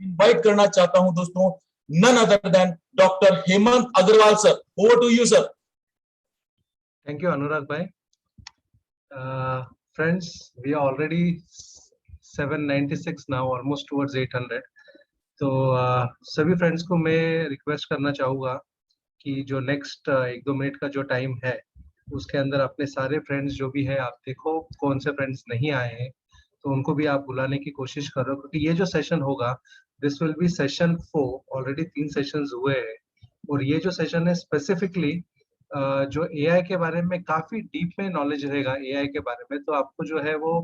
Invite करना चाहता हूं दोस्तों, none other than Dr. Hemant Agarwal sir. Over to you, sir. Thank you, Anurag bhai. Friends, we are already 796 now, almost towards 800. तो सभी friends को मैं रिक्वेस्ट करना चाहूँगा कि जो नेक्स्ट 1-2 मिनट का जो टाइम है उसके अंदर अपने सारे फ्रेंड्स जो भी है, आप देखो कौन से फ्रेंड्स नहीं आए हैं तो उनको भी आप बुलाने की कोशिश करो, क्योंकि ये जो सेशन होगा this will B session 4. Already 3 sessions हुए हैं और ये जो सेशन है स्पेसिफिकली जो एआई के बारे में काफी डीप में नॉलेज रहेगा एआई के बारे में, तो आपको जो है वो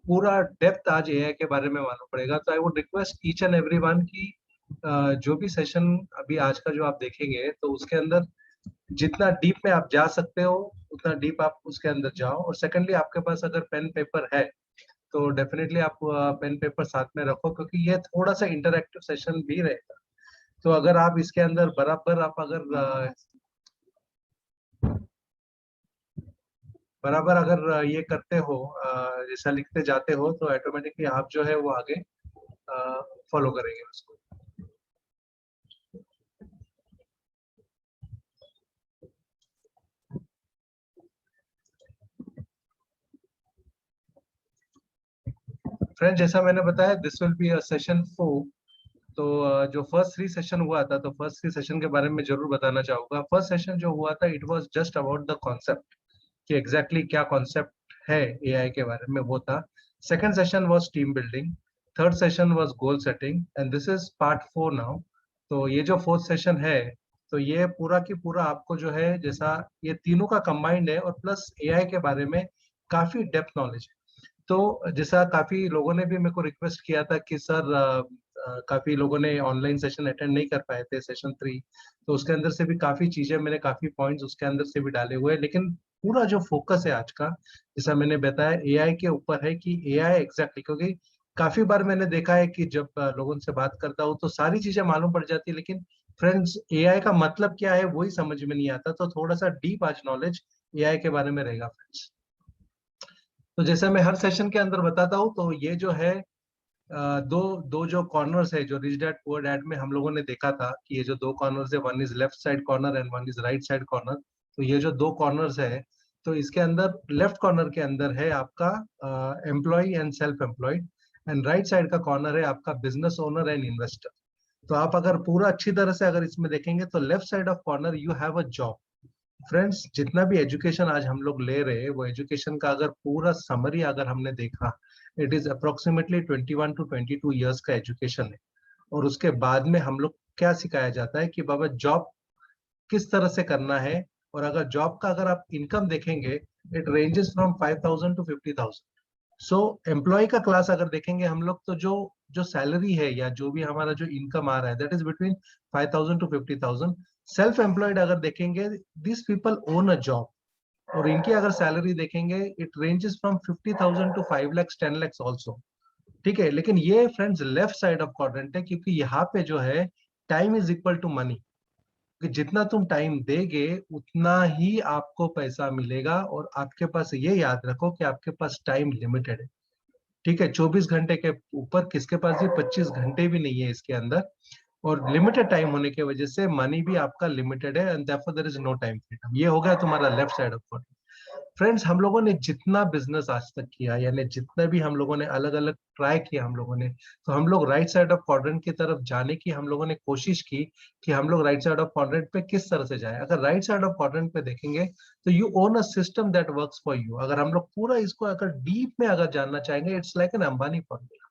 पूरा डेप्थ आज एआई के बारे में मालूम पड़ेगा. तो I would request each and everyone की जो भी सेशन अभी आज का जो आप देखेंगे तो उसके अंदर जितना डीप में आप जा सकते हो उतना डीप आप उसके अंदर जाओ. और सेकेंडली आपके पास अगर पेन पेपर है तो डेफिनेटली आप पेन पेपर साथ में रखो, क्योंकि ये थोड़ा सा इंटरैक्टिव सेशन भी रहेगा. तो अगर आप इसके अंदर बराबर आप अगर ये करते हो, जैसा लिखते जाते हो, तो ऑटोमेटिकली आप जो है वो आगे फॉलो करेंगे उसको. फ्रेंड, जैसा मैंने बताया this will be a session 4. तो जो फर्स्ट 3 सेशन हुआ था, तो फर्स्ट 3 सेशन के बारे में जरूर बताना चाहूंगा. फर्स्ट सेशन जो हुआ था it was just about the concept कि एग्जैक्टली क्या कॉन्सेप्ट है एआई के बारे में, वो था. Second session was team building. Third session was goal setting and this is part 4 now. तो ये जो फोर्थ सेशन है तो ये पूरा की पूरा आपको जो है जैसा ये तीनों का कंबाइंड है और प्लस एआई के बारे में काफी डेप्थ नॉलेज है. तो जैसा काफी लोगों ने भी मेरे को रिक्वेस्ट किया था कि सर काफी लोगों ने ऑनलाइन सेशन अटेंड नहीं कर पाए थे सेशन 3, तो उसके अंदर से भी काफी चीजें मैंने काफी पॉइंट्स उसके अंदर से भी डाले हुए हैं. लेकिन पूरा जो फोकस है आज का, जैसा मैंने बताया, एआई के ऊपर है कि एआई एग्जैक्टली, क्योंकि काफी बार मैंने देखा है कि जब लोगों से बात करता हूँ तो सारी चीजें मालूम पड़ जाती है, लेकिन फ्रेंड्स एआई का मतलब क्या है वही समझ में नहीं आता. तो थोड़ा सा डीप आज नॉलेज एआई के बारे में रहेगा फ्रेंड्स. तो जैसे मैं हर सेशन के अंदर बताता हूँ, तो ये जो है दो दो जो कॉर्नर्स है जो रिच डैड पुअर डैड में हम लोगों ने देखा था कि ये जो 2 कॉर्नर्स है, one is left side corner and one is right side corner. तो ये जो 2 कॉर्नर्स है तो इसके अंदर लेफ्ट कॉर्नर के अंदर है आपका employ and self employed and right side का कॉर्नर है आपका बिजनेस ओनर एंड इन्वेस्टर. तो आप अगर पूरा अच्छी तरह से अगर इसमें देखेंगे तो left side of corner you have a job. Friends, जितना भी एजुकेशन आज हम लोग ले रहे हैं वो एजुकेशन का अगर पूरा समरी अगर हमने देखा, it is approximately 21 to 22 years का एजुकेशन है. और उसके बाद में हम लोग क्या सिखाया जाता है कि बाबा जॉब किस तरह से करना है. और अगर जॉब का अगर आप इनकम देखेंगे it ranges from 5,000 to 50,000. So employ का क्लास अगर देखेंगे हम लोग तो जो जो सैलरी है या जो भी हमारा जो इनकम आ रहा है that is between 5,000 to 50,000. Self employed अगर देखेंगे this people own a job और इनकी अगर सैलरी देखेंगे it ranges from 50,000 to 5 lakhs 10 lakhs also. ठीक है, लेकिन ये friends left side of quadrant है, क्योंकि यहाँ पे जो है time is equal to money. कि जितना तुम टाइम देगे उतना ही आपको पैसा मिलेगा. और आपके पास ये याद रखो कि आपके पास टाइम लिमिटेड है. ठीक है, 24 घंटे के ऊपर किसके पास भी 25 घंटे भी नहीं है इसके अंदर. और लिमिटेड टाइम होने की वजह से मनी भी आपका लिमिटेड है and therefore there is no time freedom. ये हो गया तुम्हारा left side of quadrant. Friends, हम लोगों ने जितना बिजनेस आज तक किया, यानी जितना भी हम लोगों ने अलग अलग ट्राई किया हम लोगों ने, तो हम लोग राइट साइड ऑफ क्वाड्रेंट की तरफ जाने की हम लोगों ने कोशिश की कि हम लोग राइट साइड ऑफ क्वाड्रेंट पे किस तरह से जाए. अगर राइट साइड ऑफ क्वाड्रेंट पे देखेंगे तो you own a system that works for you. अगर हम लोग पूरा इसको अगर डीप में अगर जानना चाहेंगे it's like an Ambani formula,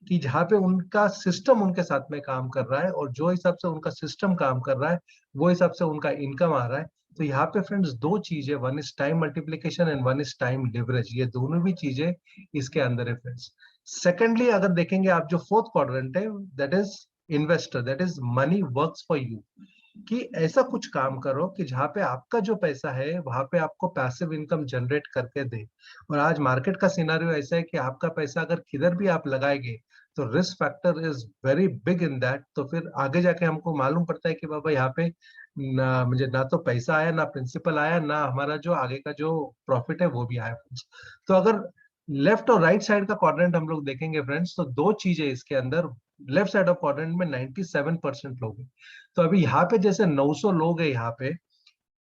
कि जहाँ पे उनका सिस्टम उनके साथ में काम कर रहा है और जो हिसाब से उनका सिस्टम काम कर रहा है वो हिसाब से उनका इनकम आ रहा है. तो यहाँ पे फ्रेंड्स 2 चीजें, one is time multiplication and one is time leverage. ये दोनों भी चीजें इसके अंदर है फ्रेंड्स. सेकेंडली अगर देखेंगे आप जो फोर्थ क्वाड्रेंट है that is investor, that is money works for you. कि ऐसा कुछ काम करो कि जहाँ पे आपका जो पैसा है वहां पे आपको पैसिव इनकम जनरेट करके दे. और आज मार्केट का सिनारियो ऐसा है कि आपका पैसा अगर किधर भी आप लगाएंगे तो risk factor is very big in that. तो फिर आगे जाके हमको मालूम पड़ता है कि बाबा यहाँ पे ना मुझे ना तो पैसा आया, ना प्रिंसिपल आया, ना हमारा जो आगे का जो प्रॉफिट है वो भी आया. तो अगर लेफ्ट और राइट साइड का क्वाड्रेंट हम लोग देखेंगे फ्रेंड्स, तो दो चीजें इसके अंदर। लेफ्ट साइड ऑफ क्वाड्रेंट में 97% लोग हैं। तो अभी यहाँ पे जैसे 900 लोग हैं यहाँ पे,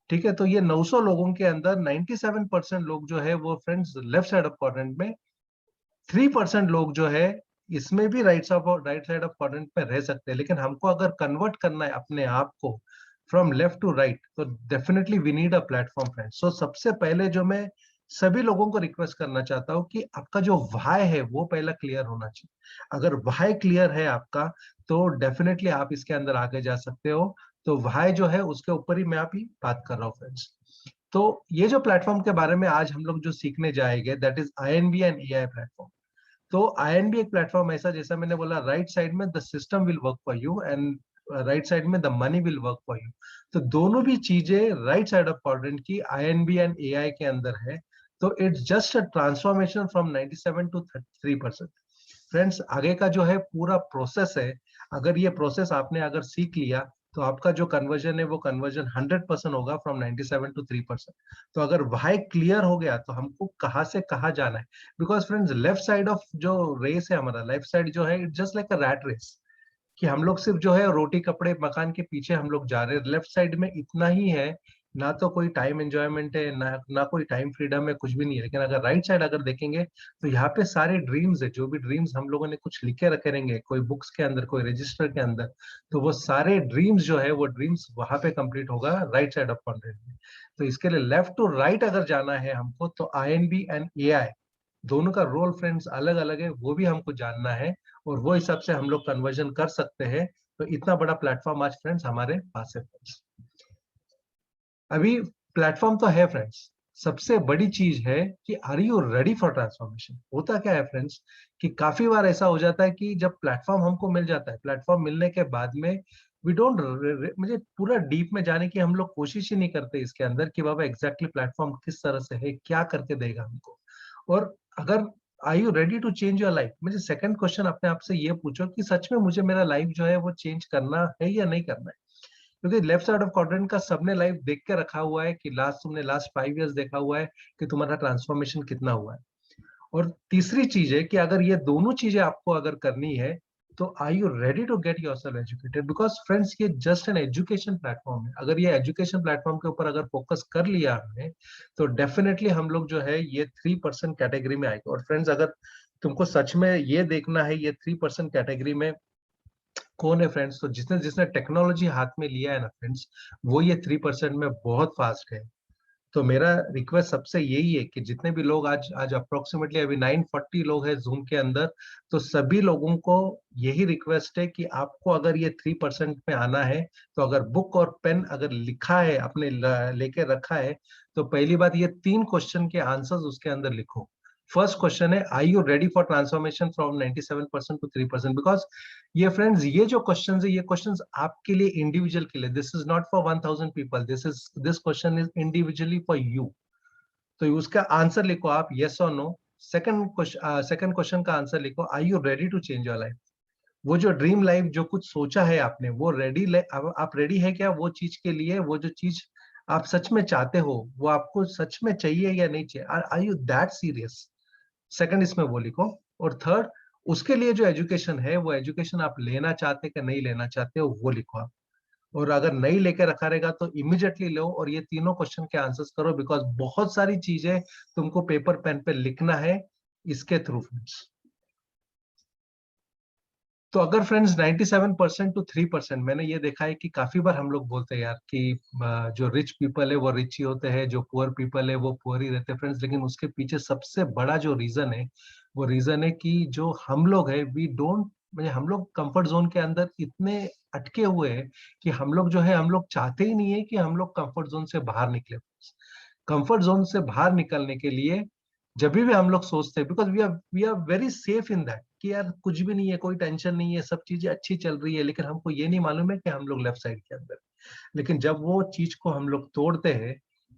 ठीक है, तो ये 900 लोगों के अंदर 97% लोग जो है वो friends left side of quadrant में, 3% लोग जो है इसमें भी राइट साइड ऑफ क्वाड्रेंट में रह सकते हैं। लेकिन हमको अगर कन्वर्ट करना है अपने आप को फ्रॉम लेफ्ट टू राइट, तो definitely we need a platform friends. So सबसे पहले जो मैं सभी लोगों को रिक्वेस्ट करना चाहता हूँ कि आपका जो व्हाई है वो पहला क्लियर होना चाहिए। अगर व्हाई क्लियर है आपका, तो डेफिनेटली आप इसके अंदर आगे जा सकते हो। तो व्हाई जो है उसके ऊपर ही मैं अभी बात कर रहा हूँ फ्रेंड्स। तो ये जो प्लेटफॉर्म के बारे में आज हम लोग जो सीखने जाएंगे, that is INB and AI platform. तो INB एक प्लेटफॉर्म ऐसा, जैसा मैंने बोला, राइट साइड में the system will work for you and right side में the money will work for you. तो दोनों भी चीजें राइट साइड ऑफ क्वाड्रेंट की INB एंड AI के अंदर है। तो it's just a transformation from 97 to 3%। Friends, आगे का जो है पूरा प्रोसेस है, अगर ये प्रोसेस आपने अगर सीख लिया, तो आपका जो कन्वर्जन है वो कन्वर्जन 100% होगा फ्रॉम 97 टू 3%। तो अगर वाई क्लियर हो गया, तो हमको कहाँ से कहाँ जाना है। Because friends, left side of जो रेस है हमारा, लेफ्ट साइड जो है, it just like a rat race, कि हम लोग सिर्फ जो है रोटी कपड़े मकान के पीछे हम लोग जा रहे हैं। लेफ्ट साइड में इतना ही है, ना तो कोई टाइम एंजॉयमेंट है, ना कोई टाइम फ्रीडम है, कुछ भी नहीं है। लेकिन अगर राइट साइड अगर देखेंगे, तो यहाँ पे सारे ड्रीम्स है, जो भी ड्रीम्स हम लोगों ने कुछ लिखे रखे रहेंगे, कोई बुक्स के अंदर, कोई रजिस्टर के अंदर, तो वो सारे ड्रीम्स जो है वो ड्रीम्स वहां पे कंप्लीट होगा राइट साइड ऑफ कॉन्टेंट में। तो इसके लिए लेफ्ट टू राइट अगर जाना है हमको, तो INB एंड AI दोनों का रोल फ्रेंड्स अलग अलग है, वो भी हमको जानना है, और वो हिसाब से हम लोग कन्वर्जन कर सकते हैं। तो इतना बड़ा प्लेटफॉर्म आज फ्रेंड्स हमारे पास है फ्रेंड्स। अभी प्लेटफॉर्म तो है फ्रेंड्स, सबसे बड़ी चीज है कि are you ready for transformation. होता क्या है फ्रेंड्स, कि काफी बार ऐसा हो जाता है कि जब प्लेटफॉर्म हमको मिल जाता है, प्लेटफॉर्म मिलने के बाद में वी डोंट, मुझे पूरा डीप में जाने की हम लोग कोशिश ही नहीं करते इसके अंदर, कि बाबा एग्जैक्टली प्लेटफॉर्म किस तरह से है, क्या करके देगा हमको। और अगर are you ready to change your life, मुझे सेकंड क्वेश्चन अपने आप से ये पूछो कि सच में मुझे मेरा लाइफ जो है वो चेंज करना है या नहीं करना है। क्योंकि लेफ्ट साइड ऑफ क्वाड्रेंट का सबने लाइफ देख के रखा हुआ है, कि तुमने लास्ट 5 इयर्स देखा हुआ है कि तुम्हारा ट्रांसफॉर्मेशन कितना हुआ है। और तीसरी चीज है कि अगर ये दोनों चीजें आपको अगर करनी है, तो are you ready to get yourself educated. Because friends, ये जस्ट एन एजुकेशन प्लेटफॉर्म है। अगर ये एजुकेशन प्लेटफॉर्म के ऊपर अगर फोकस कर लिया हमने, तो डेफिनेटली हम लोग जो है ये 3% कैटेगरी में आएगा। और फ्रेंड्स, अगर तुमको सच में ये देखना है ये 3% कैटेगरी में कौन है फ्रेंड्स, तो जिसने जिसने टेक्नोलॉजी हाथ में लिया है ना फ्रेंड्स, वो ये 3% में बहुत फास्ट है। तो मेरा रिक्वेस्ट सबसे यही है कि जितने भी लोग आज आज अप्रोक्सीमेटली अभी 940 लोग हैं जूम के अंदर, तो सभी लोगों को यही रिक्वेस्ट है कि आपको अगर ये 3% में आना है, तो अगर बुक और पेन अगर लिखा है, अपने लेके रखा है, तो पहली बात, ये 3 क्वेश्चन के आंसर्स उसके अंदर लिखो। फर्स्ट क्वेश्चन है, I you ready for transformation from 97% to 3%। Because ये फ्रेंड्स, ये जो क्वेश्चन है, ये क्वेश्चन आपके लिए, इंडिविजुअल के लिए, this is not for 1000 people, this question is individually for you. तो उसका आंसर लिखो आप, यस और नो। सेकंड क्वेश्चन का आंसर लिखो, I you ready to change your life. वो जो ड्रीम लाइफ जो कुछ सोचा है आपने, वो आप रेडी है क्या वो चीज के लिए? वो जो चीज आप सच में चाहते हो, वो आपको सच में चाहिए या नहीं चाहिए? Are you that serious? Second इसमें वो लिखो। और थर्ड, उसके लिए जो एजुकेशन है, वो एजुकेशन आप लेना चाहते कि नहीं लेना चाहते हो, वो लिखो आप। और अगर नहीं लेके रखा रहेगा, तो इमिडिएटली लो और ये तीनों क्वेश्चन के आंसर्स करो। बिकॉज बहुत सारी चीजें तुमको पेपर पेन पे लिखना है इसके थ्रू फ्रेंड्स। तो अगर फ्रेंड्स 97% टू 3%, मैंने ये देखा है कि काफी बार हम लोग बोलते हैं यार कि जो रिच पीपल है वो रिच ही होते हैं, जो पुअर पीपल है वो पुअर ही रहते हैं फ्रेंड्स। लेकिन उसके पीछे सबसे बड़ा जो रीजन है, वो रीजन है कि जो हम लोग है, वी डोंट, मतलब हम लोग कंफर्ट जोन के अंदर इतने अटके हुए हैं, कि हम लोग जो है, हम लोग चाहते ही नहीं है कि हम लोग कंफर्ट जोन से बाहर निकले। कंफर्ट जोन से बाहर निकलने के लिए जब भी हम लोग सोचते हैं, because we are very safe in that, कि यार कुछ भी नहीं है, कोई टेंशन नहीं है, सब चीजें अच्छी चल रही है, लेकिन हमको ये नहीं मालूम है कि हम लोग लेफ्ट साइड के अंदर। लेकिन जब वो चीज को हम लोग तोड़ते हैं,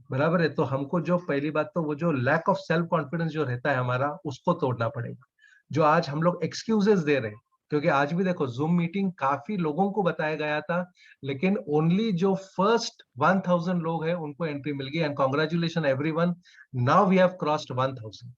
बराबर है, तो हमको जो पहली बात, तो वो जो लैक ऑफ सेल्फ कॉन्फिडेंस जो रहता है हमारा, उसको तोड़ना पड़ेगा। जो आज हम लोग एक्सक्यूजेस दे रहे हैं, क्योंकि आज भी देखो जूम मीटिंग काफी लोगों को बताया गया था, लेकिन ओनली जो फर्स्ट 1000 लोग हैं उनको एंट्री मिल गई। And congratulation everyone, now we have crossed 1000।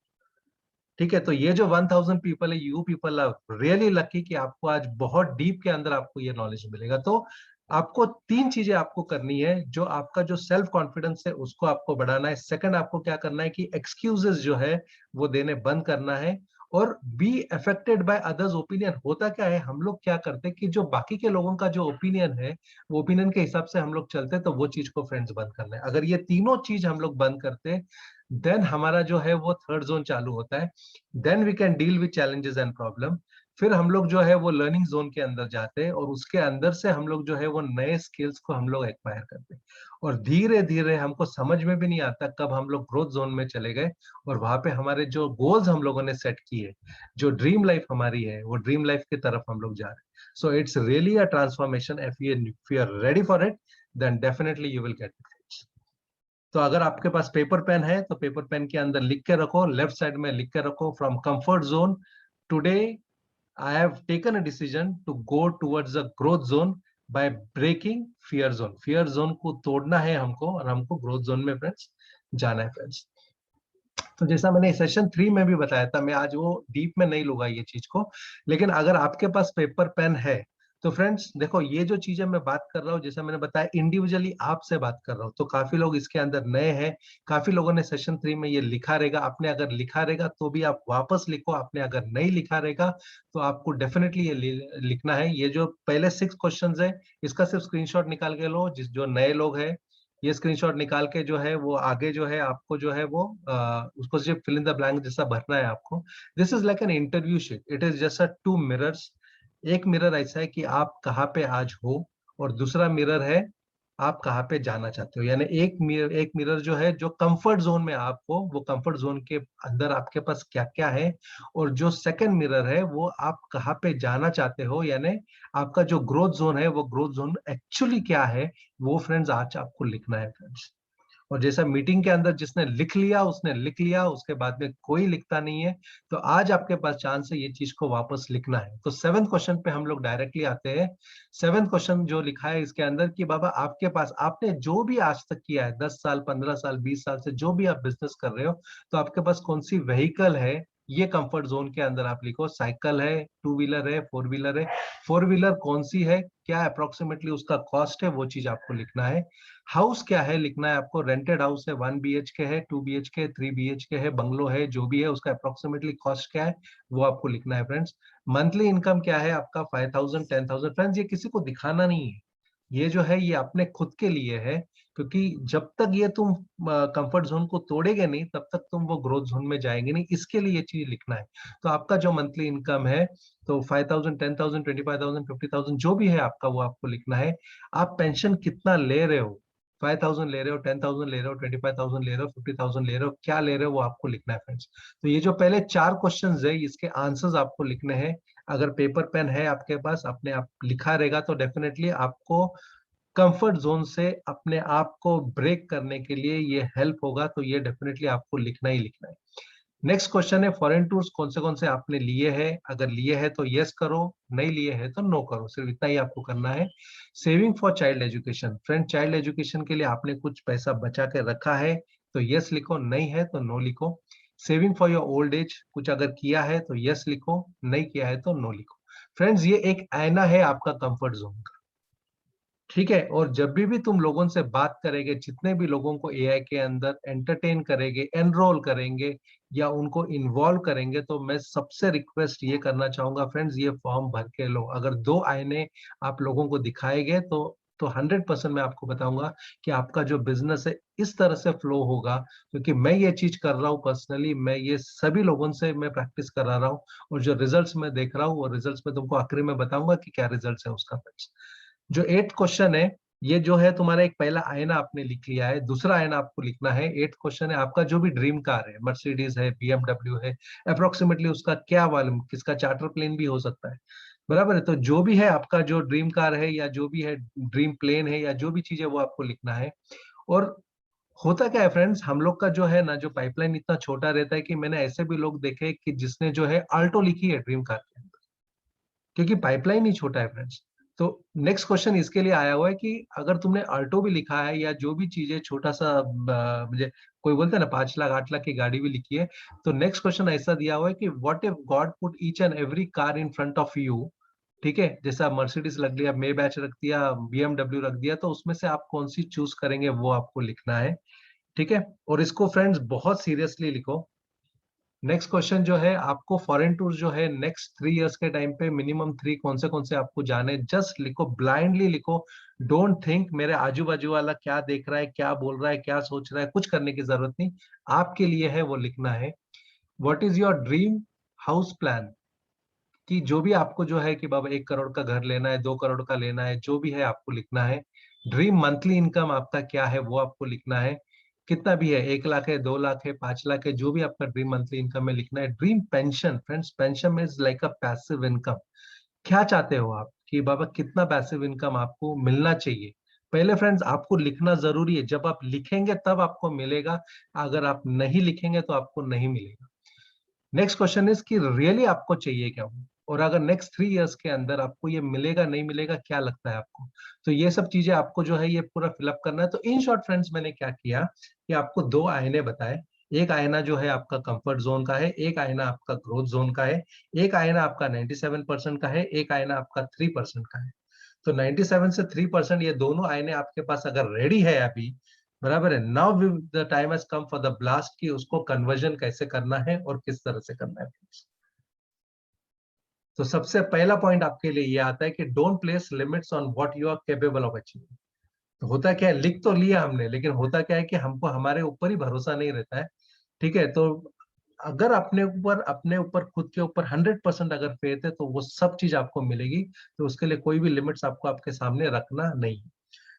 ठीक है, तो ये जो 1000 पीपल है, you people are really lucky कि आपको आज बहुत डीप के अंदर आपको ये नॉलेज मिलेगा। तो आपको 3 चीजें आपको करनी है। जो आपका जो सेल्फ कॉन्फिडेंस है उसको आपको बढ़ाना है। सेकंड, आपको क्या करना है कि एक्सक्यूजेस जो है वो देने बंद करना है। और be affected by others opinion. होता क्या है, हम लोग क्या करते हैं कि जो बाकी के लोगों का जो ओपिनियन है, वो ओपिनियन के हिसाब से हम लोग चलते हैं, तो वो चीज को फ्रेंड्स बंद करना है। अगर ये तीनों चीज हम लोग बंद करते हैं, देन हमारा जो है वो थर्ड जोन चालू होता है। Then we can deal with challenges and problem. फिर हम लोग जो है वो लर्निंग जोन के अंदर जाते हैं, और उसके अंदर से हम लोग जो है वो नए स्किल्स को हम लोग एक्वायर करते हैं। और धीरे धीरे हमको समझ में भी नहीं आता कब हम लोग ग्रोथ जोन में चले गए, और वहां पे हमारे जो गोल्स हम लोगों ने सेट किए, जो ड्रीम लाइफ हमारी है, वो ड्रीम लाइफ की तरफ हम लोग जा रहे हैं। So it's really a transformation. If you are ready for it, then definitely you will get it. तो अगर आपके पास पेपर पेन है तो पेपर पेन के अंदर लिख के रखो, लेफ्ट साइड में लिख के रखो, from comfort zone today I have taken a decision to go towards a growth zone by breaking fear zone. Fear zone को तोड़ना है हमको, और हमको ग्रोथ जोन में फ्रेंड्स जाना है फ्रेंड्स। तो जैसा मैंने सेशन 3 में भी बताया था, मैं आज वो डीप में नहीं लूंगा ये चीज को। लेकिन अगर आपके पास पेपर पेन है तो फ्रेंड्स देखो, ये जो चीजें मैं बात कर रहा हूँ, जैसा मैंने बताया इंडिविजुअली आपसे बात कर रहा हूँ, तो काफी लोग इसके अंदर नए हैं। काफी लोगों ने सेशन 3 में ये लिखा रहेगा। आपने अगर लिखा रहेगा तो भी आप वापस लिखो, आपने अगर नहीं लिखा रहेगा तो आपको डेफिनेटली ये लिखना है। ये जो पहले 6 क्वेश्चंस है, इसका सिर्फ स्क्रीनशॉट निकाल के लो। जिस जो नए लोग हैं, ये स्क्रीनशॉट निकाल के जो है वो आगे जो है आपको जो है वो उसको सिर्फ फिल इन द ब्लैंक जैसा भरना है आपको। This is like an interview sheet. It is just a 2 mirrors. एक मिरर ऐसा है कि आप कहाँ पे आज हो, और दूसरा मिरर है आप कहाँ पे जाना चाहते हो। यानी एक मिरर जो है, जो कंफर्ट जोन में आप हो, वो कंफर्ट जोन के अंदर आपके पास क्या क्या है। और जो सेकंड मिरर है, वो आप कहाँ पे जाना चाहते हो, यानी आपका जो ग्रोथ जोन है, वो ग्रोथ जोन एक्चुअली क्या है, वो फ्रेंड्स आज आपको लिखना है फ्रेंड्स। और जैसा मीटिंग के अंदर जिसने लिख लिया उसने लिख लिया, उसके बाद में कोई लिखता नहीं है, तो आज आपके पास चांस है ये चीज को वापस लिखना है। तो 7th क्वेश्चन पे हम लोग डायरेक्टली आते हैं। 7th क्वेश्चन जो लिखा है इसके अंदर कि बाबा आपके पास, आपने जो भी आज तक किया है, 10 साल 15 साल 20 साल से जो भी आप बिजनेस कर रहे हो, तो आपके पास कौन सी व्हीकल है, ये कंफर्ट जोन के अंदर आप लिखो। साइकिल है, 2 व्हीलर है, 4 व्हीलर है। 4 व्हीलर कौन सी है, क्या अप्रोक्सीमेटली उसका कॉस्ट है, वो चीज आपको लिखना है। हाउस क्या है लिखना है आपको। रेंटेड हाउस है, 1 BHK है, 2 BHK, 3 BHK है, बंगलो है, जो भी है उसका अप्रोक्सीमेटली कॉस्ट क्या है, वो आपको लिखना है फ्रेंड्स। मंथली इनकम क्या है आपका, 5000 10,000। फ्रेंड्स ये किसी को दिखाना नहीं है, ये जो है ये अपने खुद के लिए है। क्योंकि जब तक ये तुम कंफर्ट जोन को तोड़ेगे नहीं, तब तक तुम वो ग्रोथ जोन में जाएंगे नहीं। इसके लिए ये चीज लिखना है। तो आपका जो मंथली इनकम है, तो 5000 10,000 25,000 50,000 जो भी है आपका, वो आपको लिखना है। आप पेंशन कितना ले रहे हो, 5000 ले रहे हो, 10,000 ले रहे हो, 25,000 ले रहे हो, 50,000 ले रहे हो, क्या ले रहे हो, वो आपको लिखना है फ्रेंड्स। तो ये जो पहले 4 क्वेश्चंस है, इसके आंसर्स आपको लिखने हैं। अगर पेपर पेन है आपके पास, अपने आप लिखा रहेगा, तो डेफिनेटली आपको कंफर्ट जोन से अपने आप को ब्रेक करने के लिए ये हेल्प होगा। तो ये डेफिनेटली आपको लिखना ही लिखना है। नेक्स्ट क्वेश्चन है, फॉरेन टूर्स कौन से आपने लिए हैं। अगर लिए हैं तो यस करो, नहीं लिए हैं तो नो करो। सिर्फ इतना ही आपको करना है। Saving for child education, friend child education के लिए आपने कुछ पैसा बचा के रखा है, तो यस लिखो, नहीं है तो नो लिखो। Saving for your old age, कुछ अगर किया है तो यस लिखो, नहीं किया है तो नो लिखो। फ्रेंड्स ये एक आईना है आपका कंफर्ट जोन का। ठीक है, और जब भी तुम लोगों से बात करेंगे, जितने भी लोगों को एआई के अंदर एंटरटेन करेंगे, एनरोल करेंगे, या उनको इन्वॉल्व करेंगे, तो मैं सबसे रिक्वेस्ट ये करना चाहूंगा फ्रेंड्स, ये फॉर्म भर के लो। अगर 2 आईने आप लोगों को दिखाएंगे तो 100% मैं आपको बताऊंगा कि आपका जो बिजनेस है इस तरह से फ्लो होगा। क्योंकि मैं ये चीज कर रहा हूँ पर्सनली, मैं ये सभी लोगों से मैं प्रैक्टिस करा रहा हूँ, और जो रिजल्ट्स मैं देख रहा हूँ, वो रिजल्ट्स में तुमको आखिरी में बताऊंगा कि क्या रिजल्ट है उसका। जो 8th क्वेश्चन है, ये जो है तुम्हारा एक पहला आईना आपने लिख लिया है, दूसरा आईना आपको लिखना है। 8th क्वेश्चन है आपका जो भी ड्रीम कार है, मर्सिडीज है, BMW है, अप्रोक्सीमेटली उसका क्या वॉल्यूम, किसका चार्टर प्लेन भी हो सकता है, बराबर है। तो जो भी है आपका जो ड्रीम कार है, या जो भी है ड्रीम प्लेन है, या जो भी चीज है, वो आपको लिखना है। और होता क्या है फ्रेंड्स, हम लोग का जो है ना, जो पाइपलाइन इतना छोटा रहता है कि मैंने ऐसे भी लोग देखे कि जिसने जो है आल्टो लिखी है ड्रीम कार के अंदर, क्योंकि पाइपलाइन ही छोटा है फ्रेंड्स। तो नेक्स्ट क्वेश्चन इसके लिए आया हुआ है कि अगर तुमने ऑल्टो भी लिखा है या जो भी चीजें छोटा सा मुझे कोई बोलते हैं ना 5 लाख 8 लाख की गाड़ी भी लिखी है, तो नेक्स्ट क्वेश्चन ऐसा दिया हुआ है कि what if God put each and every car in front of you, ठीक है, जैसा मर्सिडीज रख दिया, मे बैच रख दिया, बीएमडब्ल्यू रख दिया, तो उसमें से आप कौन सी चूज करेंगे वो आपको लिखना है, ठीक है। और इसको फ्रेंड्स बहुत सीरियसली लिखो। नेक्स्ट क्वेश्चन जो है, आपको फॉरेन टूर जो है नेक्स्ट 3 इयर्स के टाइम पे मिनिमम 3 कौन से आपको जाने, जस्ट लिखो, ब्लाइंडली लिखो। डोंट थिंक मेरे आजू बाजू वाला क्या देख रहा है, क्या बोल रहा है, क्या सोच रहा है, कुछ करने की जरूरत नहीं, आपके लिए है वो लिखना है। What is your dream house plan, कि जो भी आपको जो है कि बाबा 1 करोड़ का घर लेना है, 2 करोड़ का लेना है, जो भी है आपको लिखना है। ड्रीम मंथली इनकम आपका क्या है वो आपको लिखना है, कितना भी है, 1 लाख है, 2 लाख है, 5 लाख है, जो भी आपका ड्रीम मंथली इनकम में लिखना है। Dream pension, friends pension is like a passive income. क्या चाहते हो आप कि बाबा कितना पैसिव इनकम आपको मिलना चाहिए, पहले फ्रेंड्स आपको लिखना जरूरी है। जब आप लिखेंगे तब आपको मिलेगा, अगर आप नहीं लिखेंगे तो आपको नहीं मिलेगा। नेक्स्ट क्वेश्चन इज कि रियली आपको चाहिए क्या वो, और अगर नेक्स्ट 3 इयर्स के अंदर आपको ये मिलेगा नहीं मिलेगा, क्या लगता है आपको। तो ये सब चीजें आपको जो है ये पूरा फिलअप करना है। तो इन शॉर्ट फ्रेंड्स मैंने क्या किया कि आपको 2 आईने बताए। एक आईना जो है आपका कंफर्ट जोन का है, एक आईना आपका ग्रोथ जोन का है, एक आईना आपका 97% का है, एक आईना आपका 3% का है। तो 97 से 3% ये दोनों आईने आपके पास अगर रेडी है अभी, बराबर है, now the time has come for the blast, कि उसको कन्वर्जन कैसे करना है और किस तरह से करना है। तो सबसे पहला पॉइंट आपके लिए ये आता है कि don't place limits on what you are capable of achieving. तो होता क्या है, लिख तो लिया हमने, लेकिन होता क्या है कि हमको हमारे ऊपर ही भरोसा नहीं रहता है, ठीक है। तो अगर अपने ऊपर खुद के ऊपर 100% अगर फेथ है तो वो सब चीज आपको मिलेगी। तो उसके लिए कोई भी लिमिट्स आपको आपके सामने रखना नहीं।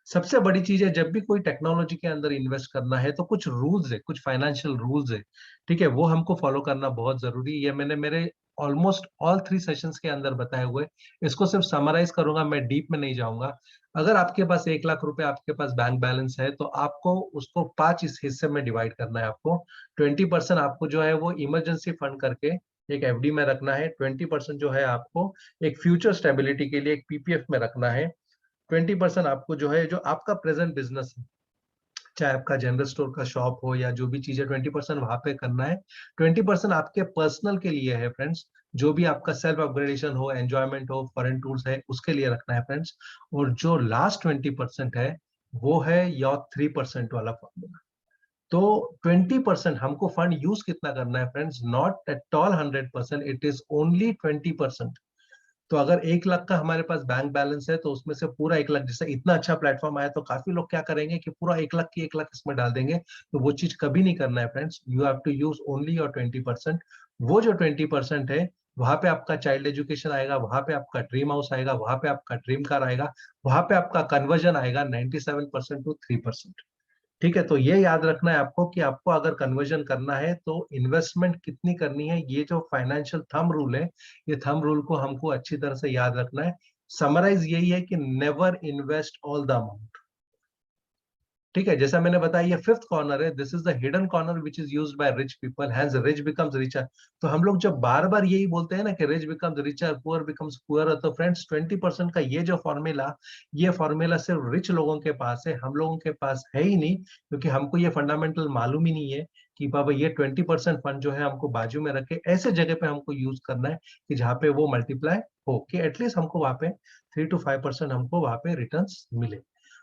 सबसे बड़ी चीज है, जब भी कोई टेक्नोलॉजी के अंदर इन्वेस्ट करना है तो कुछ रूल्स है, कुछ फाइनेंशियल रूल्स है, ठीक है, वो हमको फॉलो करना बहुत जरूरी है। ये मैंने मेरे ऑलमोस्ट ऑल 3 सेशंस के अंदर बताए हुए। इसको सिर्फ समराइज करूंगा, मैं डीप में नहीं जाऊंगा। अगर आपके पास 1 लाख रुपए आपके पास बैंक बैलेंस है, तो आपको उसको 5 इस हिस्से में डिवाइड करना है। आपको 20% आपको जो है वो इमरजेंसी फंड करके एक एफडी में रखना है। 20% जो है आपको एक फ्यूचर स्टेबिलिटी के लिए एक पीपीएफ में रखना है। 20% आपको जो है, जो आपका प्रेजेंट बिजनेस है, चाहे आपका जनरल स्टोर का शॉप हो या जो भी चीजें, 20% वहां पे करना है। 20% आपके पर्सनल के लिए है फ्रेंड्स, जो भी आपका सेल्फ अपग्रेडेशन हो, एंजॉयमेंट हो, फॉरेन टूर्स है, उसके लिए रखना है फ्रेंड्स। और जो लास्ट 20% है वो है योर 3% वाला फॉर्मूला। तो 20% हमको फंड यूज कितना करना है friends, not at all 100%, it is only 20%। तो अगर 1 लाख का हमारे पास बैंक बैलेंस है, तो उसमें से पूरा 1 लाख, जैसे इतना अच्छा प्लेटफॉर्म आया तो काफी लोग क्या करेंगे कि पूरा 1 लाख की 1 लाख इसमें डाल देंगे। तो वो चीज कभी नहीं करना है friends. You have to use only your 20%। वो जो 20% है, वहां पे आपका चाइल्ड एजुकेशन आएगा, वहां पे आपका ड्रीम हाउस आएगा, वहां पे आपका ड्रीम कार आएगा, वहां पे आपका कन्वर्जन आएगा 97% टू 3%। ठीक है, तो ये याद रखना है आपको कि आपको अगर कन्वर्जन करना है तो इन्वेस्टमेंट कितनी करनी है। ये जो फाइनेंशियल थंब रूल है, ये थंब रूल को हमको अच्छी तरह से याद रखना है। समराइज यही है कि never invest all the amount. ठीक है, जैसा मैंने बताया, ये फिफ्थ कॉर्नर है, this is the hidden corner which is used by rich people, hence rich becomes richer. तो हम लोग जब बार बार यही बोलते हैं ना कि rich becomes richer, poor becomes poor, तो फ्रेंड्स 20% का ये जो फॉर्मूला, ये फॉर्मूला सिर्फ रिच लोगों के पास है, हम लोगों के पास है ही नहीं, क्योंकि हमको ये फंडामेंटल मालूम ही नहीं है कि बाबा ये 20% फंड जो है हमको बाजू में रखे ऐसे जगह पे हमको यूज करना है कि जहाँ पे वो मल्टीप्लाई हो, कि एटलीस्ट हमको वहां पे 3 to 5% हमको वहां पे रिटर्न मिले।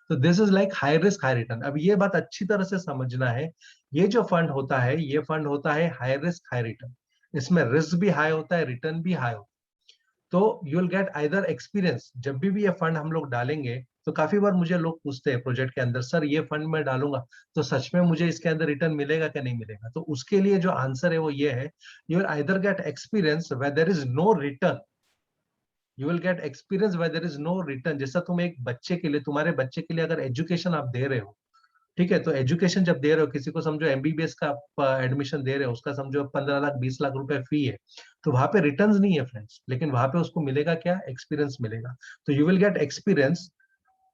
तो this is like high risk high return. अब ये बात अच्छी तरह से समझना है, ये जो फंड होता है, ये फंड होता है हाई रिस्क हाई रिटर्न। इसमें रिस्क भी हाई होता है, रिटर्न भी हाई होता है। तो you will gate either experience. जब भी ये फंड हम लोग डालेंगे, तो काफी बार मुझे लोग पूछते हैं प्रोजेक्ट के अंदर, सर ये फंड मैं डालूंगा तो सच में मुझे इसके अंदर रिटर्न मिलेगा क्या नहीं मिलेगा। तो उसके लिए जो आंसर है वो ये है, you will either get experience where there is no return, you will get experience where there is no return. जैसा तुम एक बच्चे के लिए, तुम्हारे बच्चे के लिए अगर एजुकेशन आप दे रहे हो, ठीक है, तो एजुकेशन जब दे रहे हो, किसी को समझो एमबीबीएस का एडमिशन दे रहे हो, उसका समझो 15 लाख 20 लाख रुपए फी है, तो वहां पे रिटर्न्स नहीं है फ्रेंड्स, लेकिन वहां पे उसको मिलेगा क्या, एक्सपीरियंस मिलेगा। तो यू विल गेट एक्सपीरियंस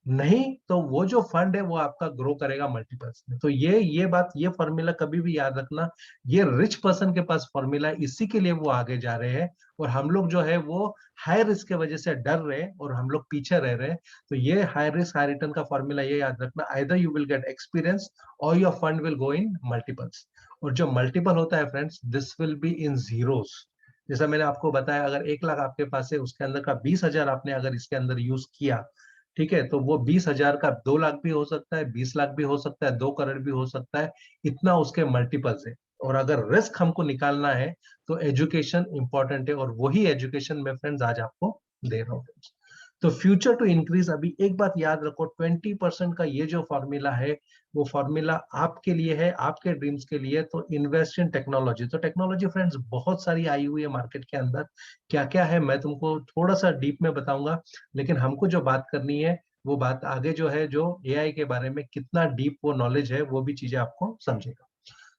नहीं तो वो जो फंड है वो आपका ग्रो करेगा मल्टीपल्स में। तो ये बात, ये फॉर्मूला कभी भी याद रखना, ये रिच पर्सन के पास फॉर्मूला, इसी के लिए वो आगे जा रहे हैं, और हम लोग जो है वो हाई रिस्क के वजह से डर रहे हैं और हम लोग पीछे रह रहे हैं। तो ये हाई रिस्क हाई रिटर्न का फॉर्मूला ये याद रखना, either you will get experience or your fund will go in multiples. और जो मल्टीपल होता है friends, this will be in zeros. जैसा मैंने आपको बताया, अगर 1 लाख आपके पास है, उसके अंदर का 20,000 आपने अगर इसके अंदर यूज किया, ठीक है, तो वो 20,000 का 2 लाख भी हो सकता है, 20 लाख भी हो सकता है, 2 करोड़ भी हो सकता है, इतना उसके मल्टीपल्स है। और अगर रिस्क हमको निकालना है तो एजुकेशन इंपॉर्टेंट है, और वही एजुकेशन में फ्रेंड्स आज आपको दे रहा हूँ। तो फ्यूचर टू इंक्रीज, अभी एक बात याद रखो, 20% का ये जो फॉर्मूला है, वो फॉर्मूला आपके लिए है, आपके ड्रीम्स के लिए। तो इन्वेस्ट इन टेक्नोलॉजी। तो टेक्नोलॉजी फ्रेंड्स बहुत सारी आई हुई है मार्केट के अंदर, क्या क्या है मैं तुमको थोड़ा सा डीप में बताऊंगा, लेकिन हमको जो बात करनी है वो बात आगे जो है, जो एआई के बारे में कितना डीप वो नॉलेज है, वो भी चीजें आपको समझेगा।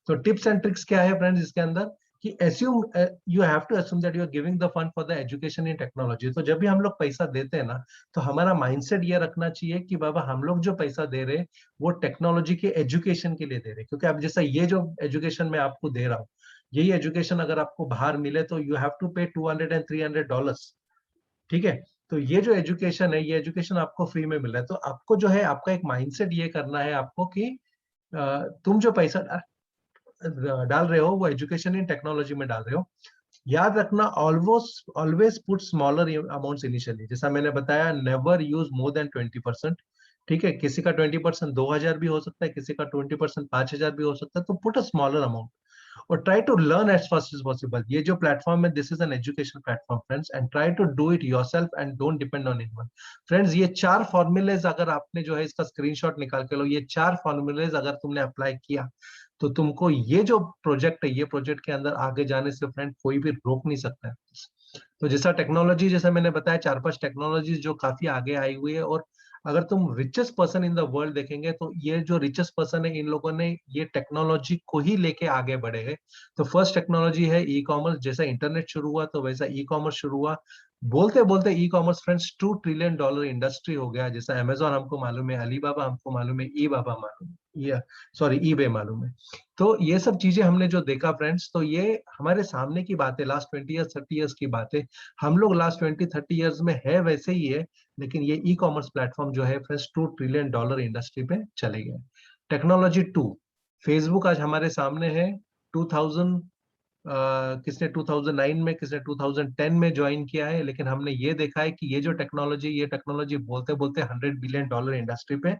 तो टिप्स एंड ट्रिक्स क्या है फ्रेंड्स इसके अंदर, कि assume you have to assume that you are giving the fund for the education in technology। तो जब भी हम लोग पैसा देते हैं ना, तो हमारा माइंडसेट ये रखना चाहिए कि बाबा हम लोग जो पैसा दे रहे हैं वो टेक्नोलॉजी के एजुकेशन के लिए दे रहे हैं। क्योंकि अब जैसा ये जो एजुकेशन मैं आपको दे रहा हूँ, यही एजुकेशन अगर आपको बाहर मिले तो यू हैव टू पे $200 and $300, ठीक है। तो ये जो एजुकेशन है, ये एजुकेशन आपको फ्री में मिल रहा है। तो आपको जो है, आपका एक माइंडसेट ये करना है आपको कि तुम जो पैसा डाल रहे हो वो एजुकेशन इन टेक्नोलॉजी में डाल रहे हो। याद रखना, always always put smaller amounts initially. जैसा मैंने बताया, नेवर यूज मोर देन 20%, ठीक है। किसी का 20% 2,000 भी हो सकता है, किसी का 20% 5,000 भी हो सकता है। तो पुट अ स्मॉलर अमाउंट और try to learn as fast as possible. ये जो प्लेटफॉर्म है, this is an education platform friends, and try to do it yourself and don't depend on anyone. Friends, ये 4 फॉर्मूलेज अगर आपने जो है इसका स्क्रीनशॉट निकाल के लो, ये 4 फॉर्मूलेज अगर तुमने अप्लाई किया, तो तुमको ये जो प्रोजेक्ट है, ये प्रोजेक्ट के अंदर आगे जाने से फ्रेंड कोई भी रोक नहीं सकता है। तो जैसा टेक्नोलॉजी, जैसा मैंने बताया, 4-5 टेक्नोलॉजीज जो काफी आगे आई हुई है। और अगर तुम richest person in the world देखेंगे, तो ये जो रिचेस्ट पर्सन है, इन लोगों ने ये टेक्नोलॉजी को ही लेके आगे बढ़े हैं। तो फर्स्ट टेक्नोलॉजी है ई कॉमर्स। जैसा इंटरनेट शुरू हुआ तो वैसा ई कॉमर्स शुरू हुआ। बोलते बोलते e commerce friends $2 trillion industry हो गया। जैसा अमेजोन हमको मालूम है, अलीबाबा हमको मालूम है, ई बाबा मालूम है, या सॉरी ईबे मालूम है। तो ये सब चीजें हमने जो देखा फ्रेंड्स, तो ये हमारे सामने की बात है, लास्ट 20 ईयर्स 30 ईयर्स की बात है। हम लोग लास्ट 20-30 ईयर्स में है वैसे ही है, लेकिन ये ई कॉमर्स प्लेटफॉर्म जो है फ्रेंड्स $2 ट्रिलियन इंडस्ट्री पे चले गए। टेक्नोलॉजी 2, फेसबुक आज हमारे सामने है। 2000 किसने 2009 में, किसने 2010 में ज्वाइन किया है, लेकिन हमने ये देखा है कि ये टेक्नोलॉजी बोलते बोलते $100 बिलियन इंडस्ट्री पे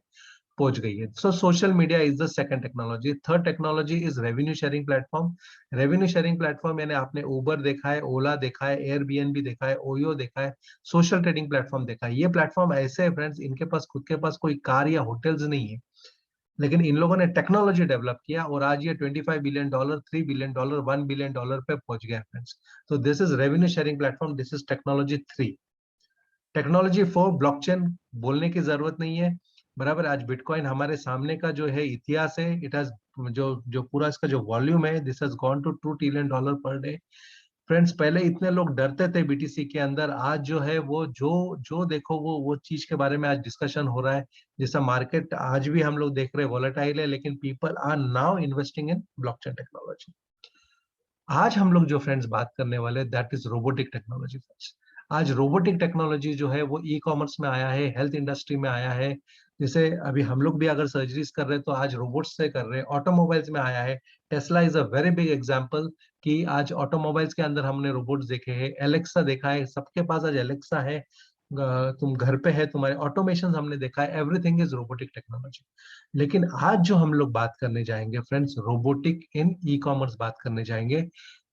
पहुंच गई है। So social media is the second technology. Third technology is revenue sharing platform. Revenue sharing platform यानी आपने उबर देखा है, ओला देखा है, एयरबीएनबी देखा है, ओयो देखा है, सोशल ट्रेडिंग प्लेटफॉर्म देखा है। ये प्लेटफॉर्म ऐसे है फ्रेंड्स, इनके पास खुद के पास कोई कार या होटल्स नहीं है, लेकिन इन लोगों ने टेक्नोलॉजी डेवलप किया और आज ये $25 बिलियन, $3 बिलियन, $1 बिलियन पे पहुंच गया फ्रेंड्स। तो this is revenue sharing platform, this is technology 3। Technology 4, blockchain. बोलने की जरूरत नहीं है, बराबर। आज बिटकॉइन हमारे सामने का जो है इतिहास है, इट हैज जो जो पूरा इसका जो वॉल्यूम है, this has gone to $2 trillion per day. Friends, पहले इतने लोग डरते थे बीटीसी के अंदर, आज जो है वो जो जो देखो वो चीज के बारे में आज डिस्कशन हो रहा है। जैसा मार्केट आज भी हम लोग देख रहे हैं वॉलेटाइल है, लेकिन people are now investing in blockchain technology. आज हम लोग जो फ्रेंड्स बात करने वाले, that is robotic technology friends. आज रोबोटिक टेक्नोलॉजी जो है वो ई कॉमर्स में आया है, हेल्थ इंडस्ट्री में आया है। जैसे अभी हम लोग भी अगर सर्जरीज कर रहे हैं तो आज रोबोट्स से कर रहे हैं। ऑटोमोबाइल्स में आया है, Tesla is a very big example कि आज ऑटोमोबाइल्स के अंदर हमने रोबोट्स देखे हैं। एलेक्सा देखा है, सबके पास आज एलेक्सा है, तुम घर पे है, तुम्हारे ऑटोमेशन हमने देखा है, एवरीथिंग इज रोबोटिक टेक्नोलॉजी। लेकिन आज जो हम लोग बात करने जाएंगे फ्रेंड्स, रोबोटिक इन ई कॉमर्स बात करने जाएंगे।